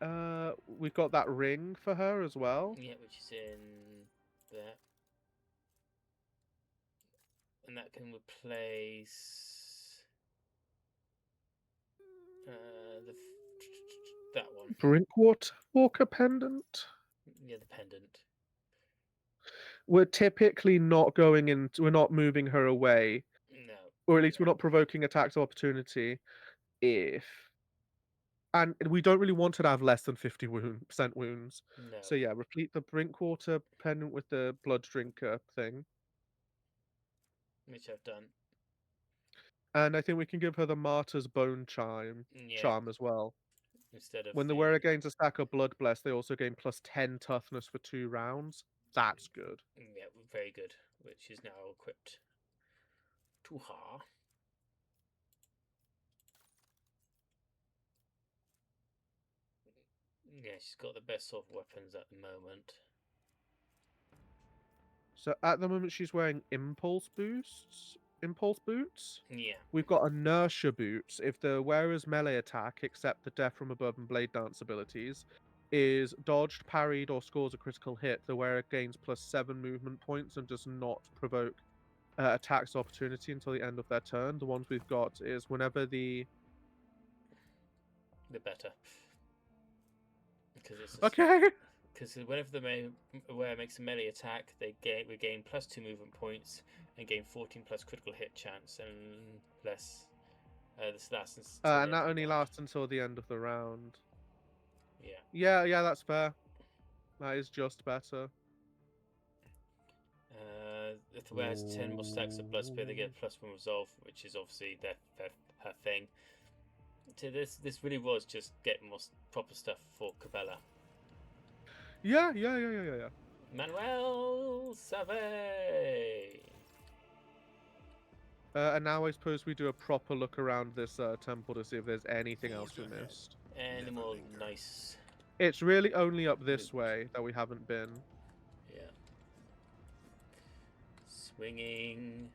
we've got that ring for her as well. Yeah, which is in there. And that can replace that one. Brinkwater Walker pendant. Yeah, the pendant. We're typically not going into. We're not moving her away. No. Or at least we're not provoking attacks of opportunity. And we don't really want her to have less than 50% wounds. No. So yeah, replete the Brinkwater pendant with the blood drinker thing. Which I've done. And I think we can give her the Martyr's Bone charm as well. Instead of when the wearer gains a stack of Blood Bless, they also gain plus 10 toughness for 2 rounds. That's good. Yeah, very good. Which is now equipped to her. Yeah, she's got the best sort of weapons at the moment. So at the moment she's wearing Impulse Boots. Yeah. We've got Inertia Boots. If the wearer's melee attack, except the Death from Above and Blade Dance abilities, is dodged, parried, or scores a critical hit, the wearer gains plus 7 movement points and does not provoke attacks of opportunity until the end of their turn. The ones we've got is whenever the better. Because because whenever the wearer makes a melee attack, they regain +2 movement points and gain 14 plus critical hit chance, and less. This lasts until the And end that of the only round. lasts until the end of the round. Yeah. Yeah, that's fair. That is just better. If the wearer has 10 more stacks of blood spray, they get +1 resolve, which is obviously her thing. So this really was just getting more proper stuff for Cabela. Yeah. Manuel Survey. And now I suppose we do a proper look around this temple to see if there's anything else we Forge ahead. missed. Any Never more linger. nice? It's really only up this Loot. way that we haven't been. Yeah. Swinging.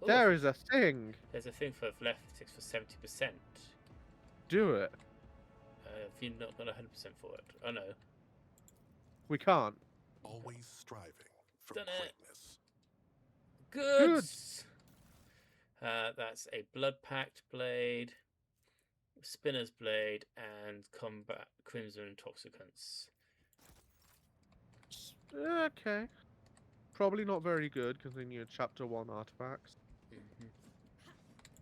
Ooh, There is a thing. there's a thing for athletics for 70%. Do it. If you're not got 100% for it. Oh no. We can't. Always striving for Done it. greatness. Goods. That's a blood pact blade, spinner's blade, and combat crimson intoxicants. Okay. Probably not very good because they need chapter 1 artifacts.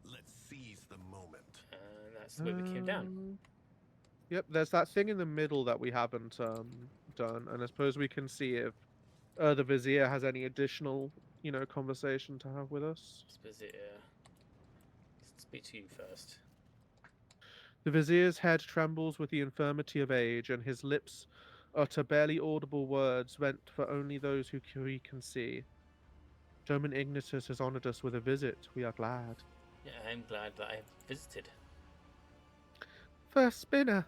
Let's seize the moment. And that's the way we came down. Yep, there's that thing in the middle that we haven't done, and I suppose we can see if the Vizier has any additional, conversation to have with us. Speak to you first. The Vizier's head trembles with the infirmity of age, and his lips utter barely audible words meant for only those who he can see. Doman Ignitus has honored us with a visit. We are glad. Yeah, I'm glad that I've visited. First Spinner.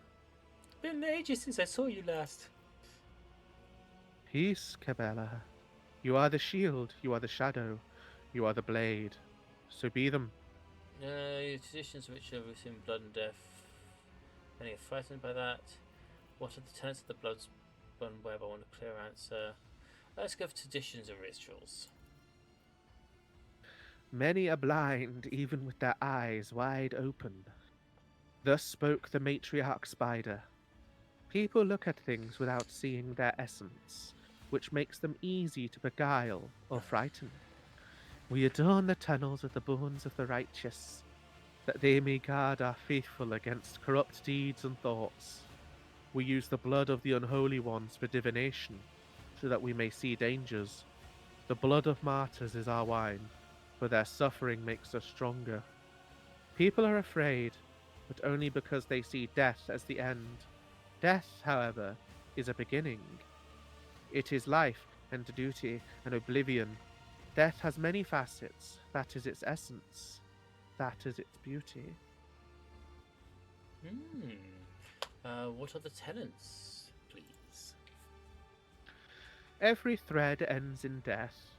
It's been ages since I saw you last. Peace, Cabela. You are the shield, you are the shadow, you are the blade. So be them. Your traditions which have seen blood and death. Many are frightened by that. What are the tenets of the blood-spun web? I want a clear answer. Let's go for traditions and rituals. Many are blind, even with their eyes wide open. Thus spoke the matriarch spider. People look at things without seeing their essence, which makes them easy to beguile or frighten. We adorn the tunnels with the bones of the righteous, that they may guard our faithful against corrupt deeds and thoughts. We use the blood of the unholy ones for divination, so that we may see dangers. The blood of martyrs is our wine, for their suffering makes us stronger. People are afraid, but only because they see death as the end. Death, however, is a beginning. It is life and duty and oblivion. Death has many facets. That is its essence. That is its beauty. What are the tenets, please? Every thread ends in death.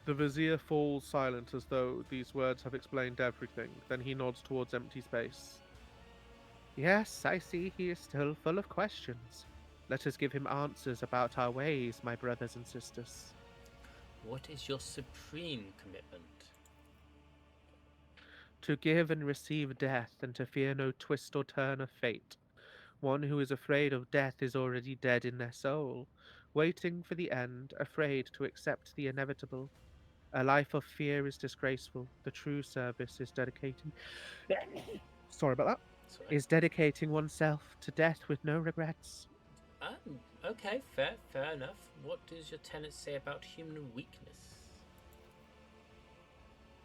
The Vizier falls silent as though these words have explained everything. Then he nods towards empty space. Yes, I see he is still full of questions. Let us give him answers about our ways, my brothers and sisters. What is your supreme commitment? To give and receive death, and to fear no twist or turn of fate. One who is afraid of death is already dead in their soul, waiting for the end, afraid to accept the inevitable. A life of fear is disgraceful. The true service is dedicating. Sorry about that. Sorry. Is dedicating oneself to death with no regrets. Okay, fair enough. What does your tenets say about human weakness?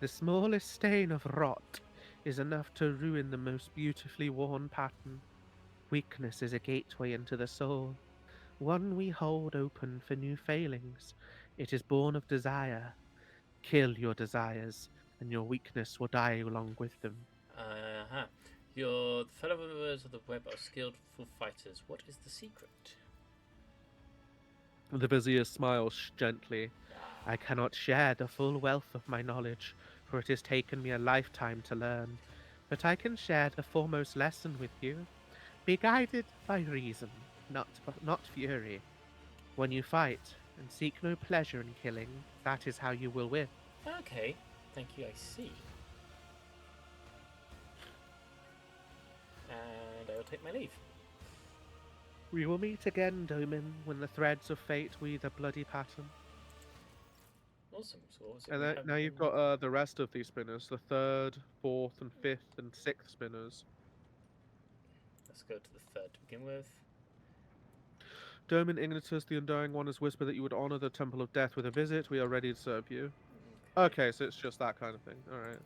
The smallest stain of rot is enough to ruin the most beautifully worn pattern. Weakness is a gateway into the soul, one we hold open for new failings. It is born of desire. Kill your desires, and your weakness will die along with them. Your fellow members of the web are skillful fighters. What is the secret? The Vizier smiles gently. I cannot share the full wealth of my knowledge, for it has taken me a lifetime to learn. But I can share the foremost lesson with you. Be guided by reason, not fury. When you fight, and seek no pleasure in killing, that is how you will win. Okay, thank you, I see. And I will take my leave. We will meet again, Domin, when the threads of fate weave a bloody pattern. Awesome. So what was it? And we then, have now you've then? got the rest of these spinners, the 3rd, 4th, and 5th, and 6th spinners. Let's go to the 3rd to begin with. Domin Ignitus, the Undying One, has whispered that you would honor the Temple of Death with a visit. We are ready to serve you. Okay, so it's just that kind of thing. Alright.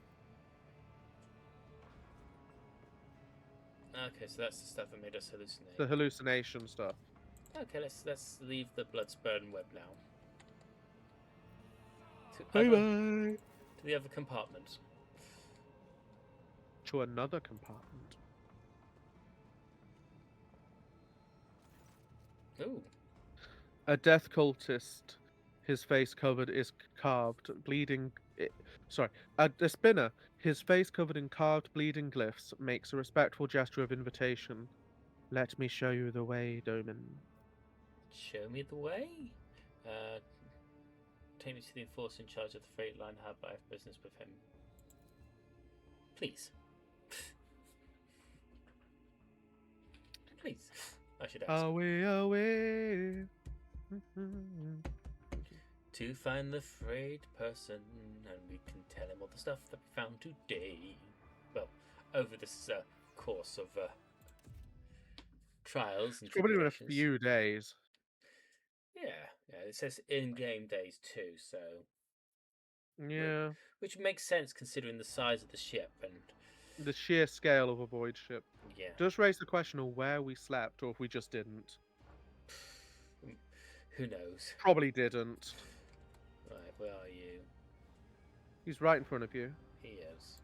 Okay, so that's the stuff that made us hallucinate. The hallucination stuff. Okay, let's leave the Bloodspurn web now. Bye To bye! the other compartment. To another compartment. Ooh. A death cultist, his face covered is carved, bleeding. Sorry, a spinner, his face covered in carved, bleeding glyphs, makes a respectful gesture of invitation. Let me show you the way, Domin. Show me the way? Take me to the enforcer in charge of the freight line hub. I have business with him. Please. Please. I should ask. Away. To find the freight person, and we can tell him all the stuff that we found today. Well, over this course of trials and It's probably been a tribulations. few days. Yeah, it says in-game days too, so Yeah. which makes sense considering the size of the ship and The sheer scale of a void ship. yeah. Does raise the question of where we slept, or if we just didn't. Who knows? Probably didn't. Right, where are you? He's right in front of you. He is.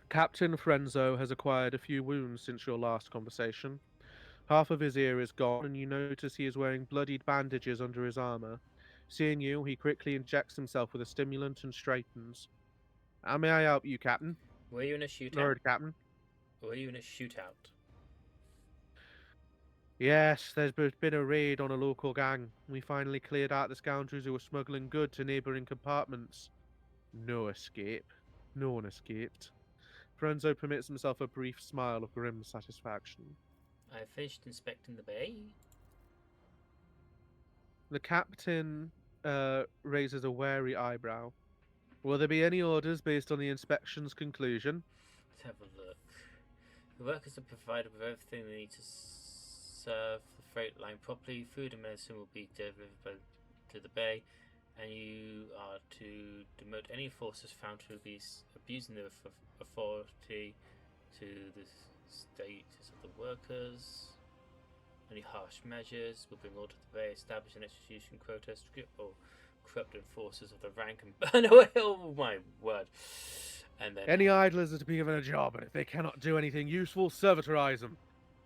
Captain Frenzo has acquired a few wounds since your last conversation. Half of his ear is gone, and you notice he is wearing bloodied bandages under his armor. Seeing you, he quickly injects himself with a stimulant and straightens. How may I help you, Captain? Were you in a shootout? Lord Captain. Were you in a shootout? Yes, there's been a raid on a local gang. We finally cleared out the scoundrels who were smuggling goods to neighbouring compartments. No escape. No one escaped. Frenzo permits himself a brief smile of grim satisfaction. I finished inspecting the bay. The captain raises a wary eyebrow. Will there be any orders based on the inspection's conclusion? Let's have a look. The workers are provided with everything they need to serve the freight line properly. Food and medicine will be delivered to the bay, and you are to demote any enforcers found to be abusing their authority to the status of the workers. Any harsh measures will bring order to the bay, establish an execution quota, strip all corrupt enforcers of the rank, and burn away. Oh my word! And then Any idlers are to be given a job, and if they cannot do anything useful, servitorize them.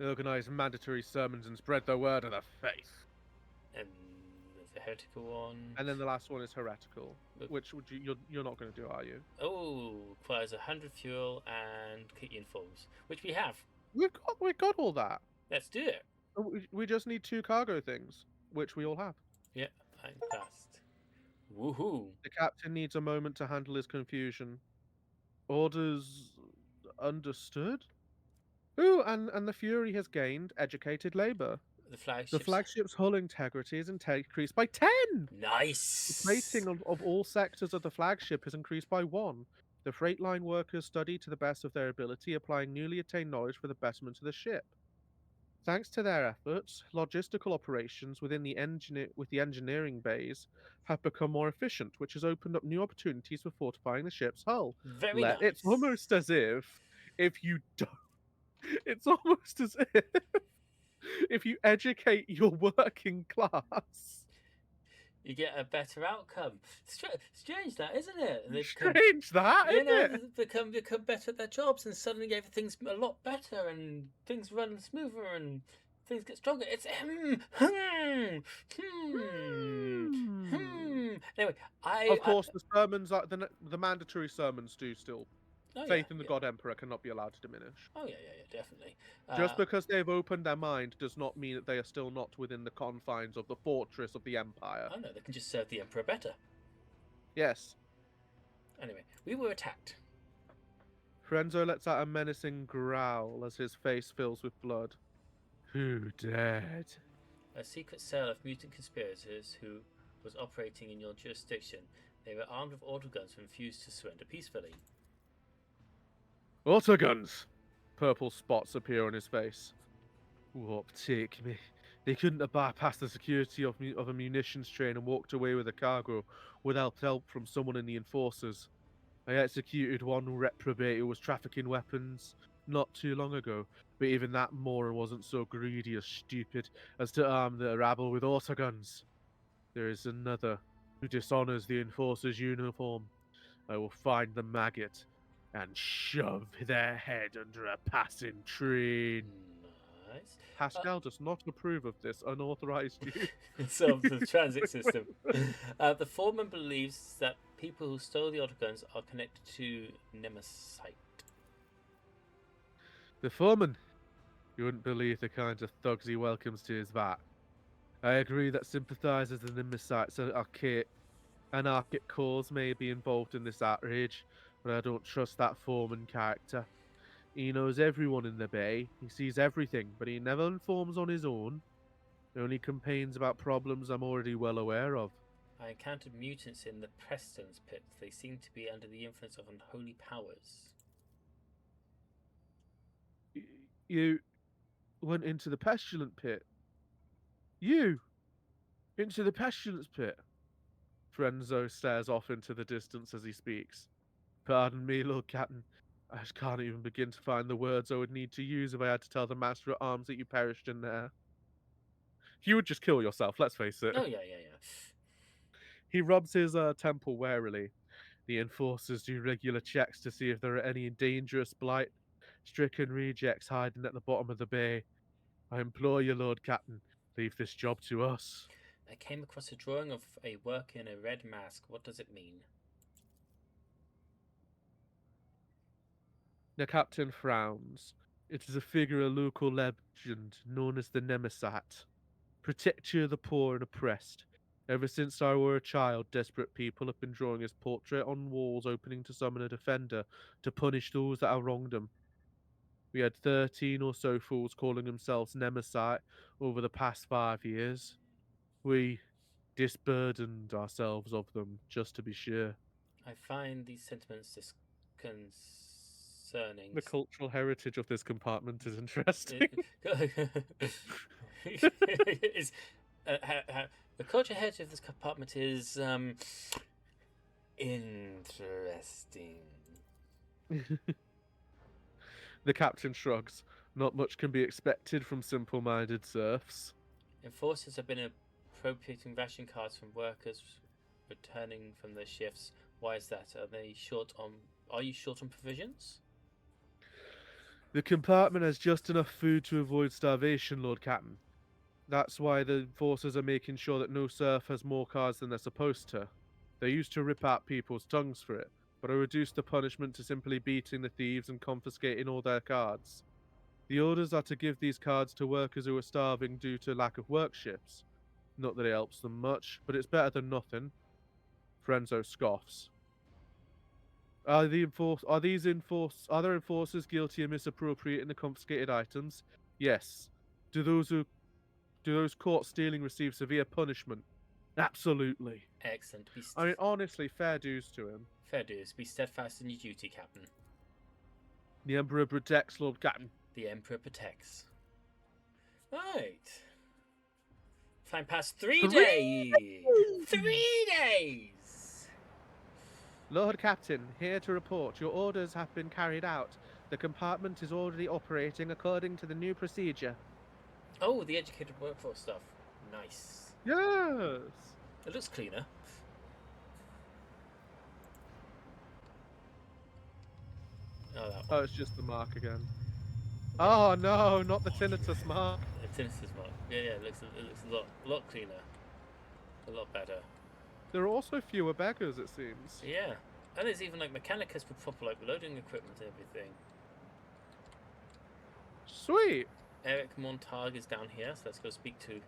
Organize mandatory sermons and spread the word of the faith. and there's a heretical one. And then the last one is heretical, Look. which would you're not going to do, are you? Oh, requires 100 fuel and kit uniforms, which we have. We've got all that. Let's do it. We just need 2 cargo things, which we all have. Yeah, I'm passed. Woohoo! The captain needs a moment to handle his confusion. Orders understood? Ooh, and the Fury has gained educated labor. The flagship. The flagship's hull integrity is increased by 10! Nice. The rating of all sectors of the flagship is increased by 1. The freight line workers study to the best of their ability, applying newly attained knowledge for the betterment of the ship. Thanks to their efforts, logistical operations within the engineering bays have become more efficient, which has opened up new opportunities for fortifying the ship's hull. Very nice. It's almost as if you don't. It's almost as if you educate your working class. You get a better outcome. Strange that, isn't it? They Strange that, you isn't know, it? become better at their jobs, and suddenly everything's a lot better, and things run smoother, and things get stronger. It's Anyway, Of course, the sermons are the mandatory sermons do still. Faith in the God Emperor cannot be allowed to diminish. Oh yeah, definitely. Just because they've opened their mind does not mean that they are still not within the confines of the fortress of the Empire. Oh no, they can just serve the Emperor better. Yes. Anyway, we were attacked. Frenzo lets out a menacing growl as his face fills with blood. Who dared? A secret cell of mutant conspirators who was operating in your jurisdiction. They were armed with autoguns and refused to surrender peacefully. Autoguns! Purple spots appear on his face. What take me? They couldn't have bypassed the security of a munitions train and walked away with the cargo without help from someone in the enforcers. I executed one reprobate who was trafficking weapons not too long ago, but even that moron wasn't so greedy or stupid as to arm the rabble with autoguns. There is another who dishonors the enforcer's uniform. I will find the maggot and shove their head under a passing train. Nice. Pascal does not approve of this unauthorized use. So the transit system. The foreman believes that people who stole the autoguns are connected to Nemesite. The foreman. You wouldn't believe the kinds of thugs he welcomes to his vat. I agree that sympathizers and Nemesites and anarchic cause may be involved in this outrage, but I don't trust that foreman character. He knows everyone in the bay, he sees everything, but he never informs on his own. He only complains about problems I'm already well aware of. I encountered mutants in the Preston's pit. They seem to be under the influence of unholy powers. You went into the pestilent pit. You! Into the pestilence pit. Frenzo stares off into the distance as he speaks. Pardon me, Lord Captain. I just can't even begin to find the words I would need to use if I had to tell the Master at Arms that you perished in there. You would just kill yourself, let's face it. Oh, yeah. He rubs his temple warily. The enforcers do regular checks to see if there are any dangerous blight-stricken rejects hiding at the bottom of the bay. I implore you, Lord Captain, leave this job to us. I came across a drawing of a worker in a red mask. What does it mean? The captain frowns. It is a figure of local legend known as the Nemesite, protector of the poor and oppressed. Ever since I were a child, desperate people have been drawing his portrait on walls, hoping to summon a defender to punish those that have wronged them. We had 13 or so fools calling themselves Nemesite over the past 5 years. We disburdened ourselves of them, just to be sure. I find these sentiments disconcerting. The cultural heritage of this compartment is interesting. Is, the culture heritage of this compartment is interesting. The captain shrugs. Not much can be expected from simple-minded serfs. Enforcers have been appropriating ration cards from workers returning from their shifts. Why is that? Are you short on provisions? The compartment has just enough food to avoid starvation, Lord Captain. That's why the enforcers are making sure that no serf has more cards than they're supposed to. They used to rip out people's tongues for it, but I reduced the punishment to simply beating the thieves and confiscating all their cards. The orders are to give these cards to workers who are starving due to lack of work shifts. Not that it helps them much, but it's better than nothing. Frenzo scoffs. Are there enforcers guilty of misappropriating the confiscated items? Yes. Do those caught stealing receive severe punishment? Absolutely. Excellent. I mean, honestly, fair dues to him. Fair dues. Be steadfast in your duty, Captain. The Emperor protects, Lord Captain. The Emperor protects. Right. Flying past 3 days. 3 days. Lord Captain, here to report. Your orders have been carried out. The compartment is already operating according to the new procedure. Oh, the educated workforce stuff. Nice. Yes. It looks cleaner. Oh, that one. Oh, it's just the mark again. Oh no, not the tinnitus mark. The tinnitus mark. Yeah, it looks a lot cleaner. A lot better. There are also fewer beggars, it seems. Yeah. And there's even like mechanicus for proper like loading equipment and everything. Sweet. Eric Montag is down here, so let's go speak to.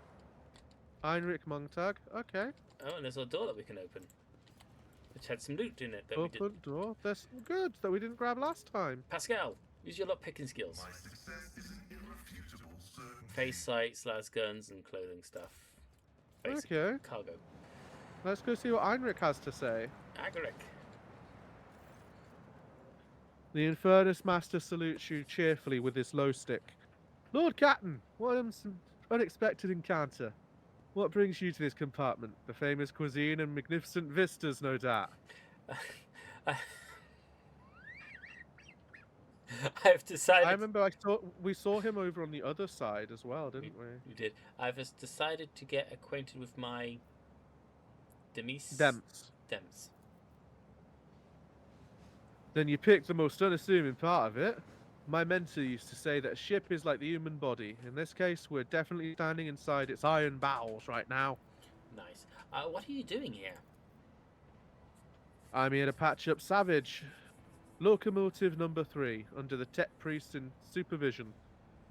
Heinrich Montag. Okay. Oh, and there's a door that we can open. which had some loot in it that we did. Open door. There's some goods that we didn't grab last time. Pascal, use your lock picking skills. My success is an irrefutable certainty. Face sights, las guns, and clothing stuff. Basic Okay. cargo. Let's go see what Heinrich has to say. Agaric. The Infernus Master salutes you cheerfully with his low stick. Lord Captain, what an unexpected encounter. What brings you to this compartment? The famous cuisine and magnificent vistas, no doubt. I've decided. I remember we saw him over on the other side as well, didn't we? You did. I've decided to get acquainted with my Dems. Demps. Then you picked the most unassuming part of it. My mentor used to say that a ship is like the human body. In this case, we're definitely standing inside its iron bowels right now. Nice. What are you doing here? I'm here to patch up Savage. Locomotive number 3, under the Tech Priest in supervision.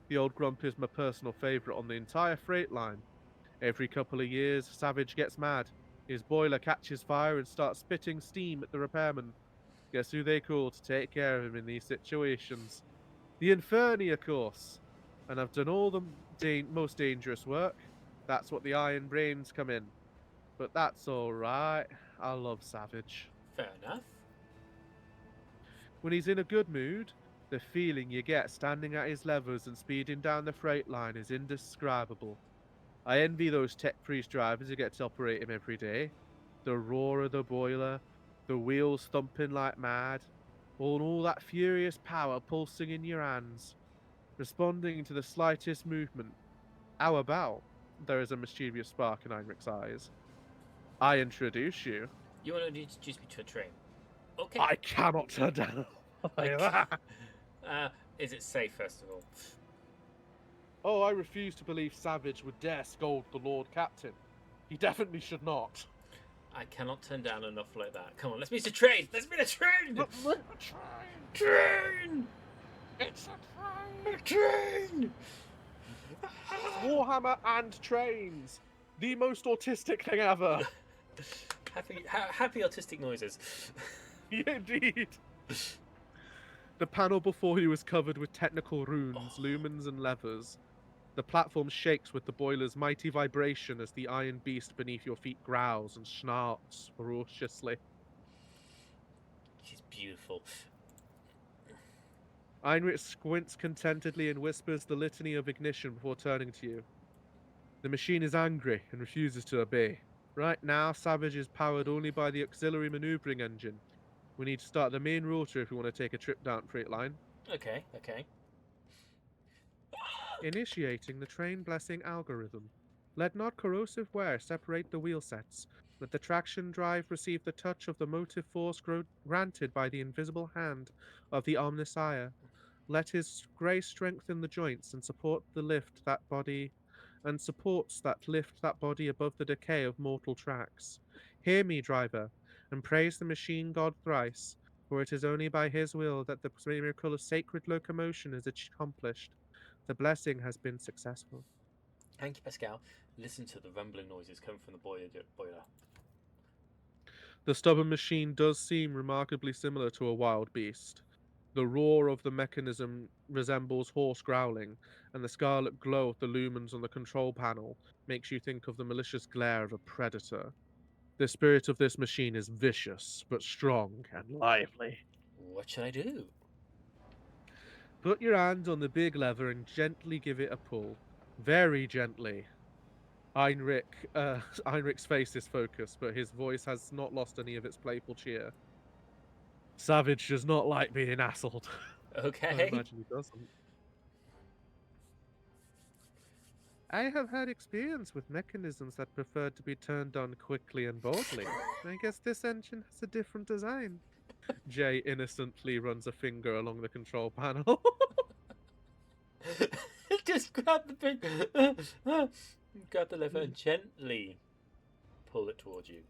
The old grump is my personal favourite on the entire freight line. Every couple of years, Savage gets mad. His boiler catches fire and starts spitting steam at the repairman. Guess who they call to take care of him in these situations? The Inferni, of course. And I've done all the most dangerous work. That's what the Iron Brains come in. But that's alright. I love Savage. Fair enough. When he's in a good mood, the feeling you get standing at his levers and speeding down the freight line is indescribable. I envy those Tech Priest drivers who get to operate him every day. The roar of the boiler, the wheels thumping like mad, all that furious power pulsing in your hands, responding to the slightest movement. How about? There is a mischievous spark in Heinrich's eyes. I introduce you. You want to introduce me to a train? Okay. I cannot turn down. Is it safe, first of all? Oh, I refuse to believe Savage would dare scold the Lord Captain. He definitely should not. I cannot turn down an offer like that. Come on, let's meet a train! Let's meet a train! Train! It's A train! Warhammer and trains. The most autistic thing ever. Happy autistic noises. Indeed. The panel before you is covered with technical runes, lumens, and levers. The platform shakes with the boiler's mighty vibration as the iron beast beneath your feet growls and snarls ferociously. She's beautiful. Heinrich squints contentedly and whispers the litany of ignition before turning to you. The machine is angry and refuses to obey. Right now, Savage is powered only by the auxiliary maneuvering engine. We need to start the main rotor if we want to take a trip down Freight Line. Okay. Initiating the train blessing algorithm. Let not corrosive wear separate the wheel sets. Let the traction drive receive the touch of the motive force granted by the invisible hand of the Omnissiah. Let his grace strengthen the joints and supports that lift that body above the decay of mortal tracks. Hear me, driver, and praise the machine god thrice, for it is only by his will that the miracle of sacred locomotion is accomplished. The blessing has been successful. Thank you, Pascal. Listen to the rumbling noises coming from the boiler. The stubborn machine does seem remarkably similar to a wild beast. The roar of the mechanism resembles hoarse growling, and the scarlet glow of the lumens on the control panel makes you think of the malicious glare of a predator. The spirit of this machine is vicious, but strong and lively. What should I do? Put your hand on the big lever and gently give it a pull. Very gently. Heinrich's face is focused, but his voice has not lost any of its playful cheer. Savage does not like being hassled. Okay. I imagine he doesn't. I have had experience with mechanisms that prefer to be turned on quickly and boldly. I guess this engine has a different design. Jay innocently runs a finger along the control panel. Just grab the thing. Grab the lever and gently pull it towards you.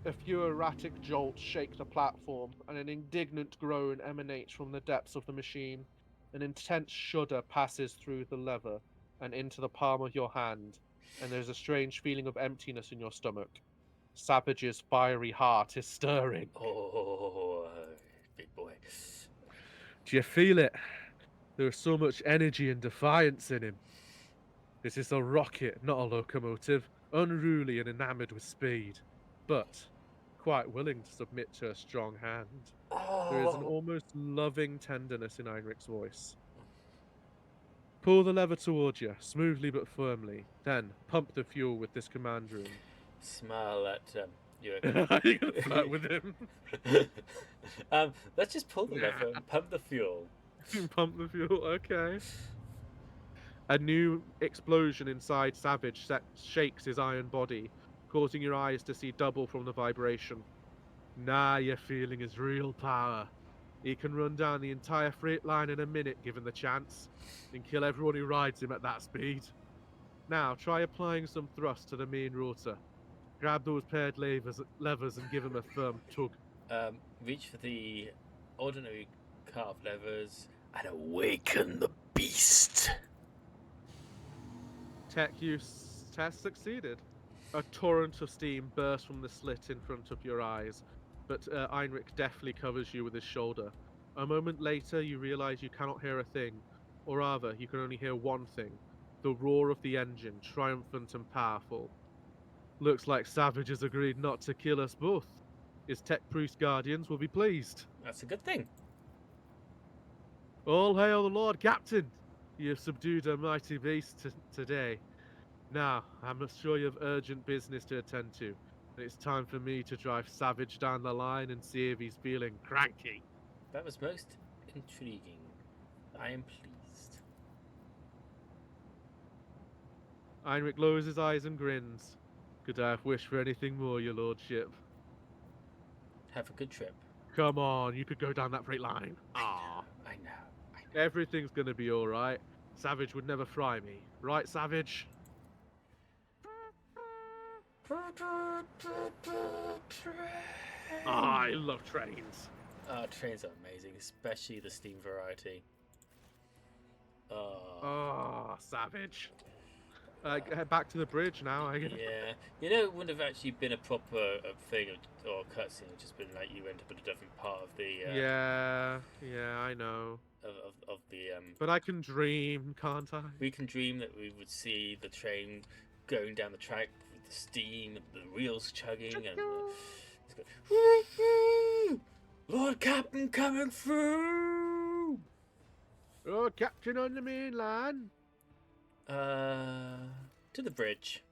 A few erratic jolts shake the platform, and an indignant groan emanates from the depths of the machine. An intense shudder passes through the lever and into the palm of your hand, and there's a strange feeling of emptiness in your stomach. Savage's fiery heart is stirring. Oh, big boy. Do you feel it? There's so much energy and defiance in him. This is a rocket, not a locomotive, unruly and enamored with speed, but quite willing to submit to a strong hand. There is an Oh. almost loving tenderness in Heinrich's voice. Pull the lever towards you, smoothly but firmly. Then pump the fuel with this command room. Smile at you. Are you gonna flirt with him? Let's just pull the lever and pump the fuel. Pump the fuel, okay. A new explosion inside Savage shakes his iron body, causing your eyes to see double from the vibration. Now you're feeling his real power. He can run down the entire freight line in a minute given the chance, and kill everyone who rides him at that speed. Now try applying some thrust to the main rotor. Grab those paired levers and give him a firm tug. Reach for the ordinary carved levers and awaken the beast. Tech use test succeeded. A torrent of steam bursts from the slit in front of your eyes, but Heinrich deftly covers you with his shoulder. A moment later, you realize you cannot hear a thing, or rather, you can only hear one thing: the roar of the engine, triumphant and powerful. Looks like Savage has agreed not to kill us both. His tech priest guardians will be pleased. That's a good thing. All hail the Lord Captain! You have subdued a mighty beast today. Now, I must show you have urgent business to attend to. It's time for me to drive Savage down the line and see if he's feeling cranky. That was most intriguing. I am pleased. Heinrich lowers his eyes and grins. Could I have wished for anything more, your lordship? Have a good trip. Come on, you could go down that freight line. Ah, I know. everything's gonna be alright. Savage would never fry me. Right, Savage? I love trains. Trains are amazing, especially the steam variety. Savage. Head back to the bridge now. Yeah. You know, it wouldn't have actually been a proper thing or cutscene. It would just been like you end up in a different part of the. Yeah, I know. Of the. But I can dream, can't I? We can dream that we would see the train going down the track with the steam and the wheels chugging and. It's going, woo-hoo! Lord Captain coming through! Oh, Captain on the main line. To the bridge.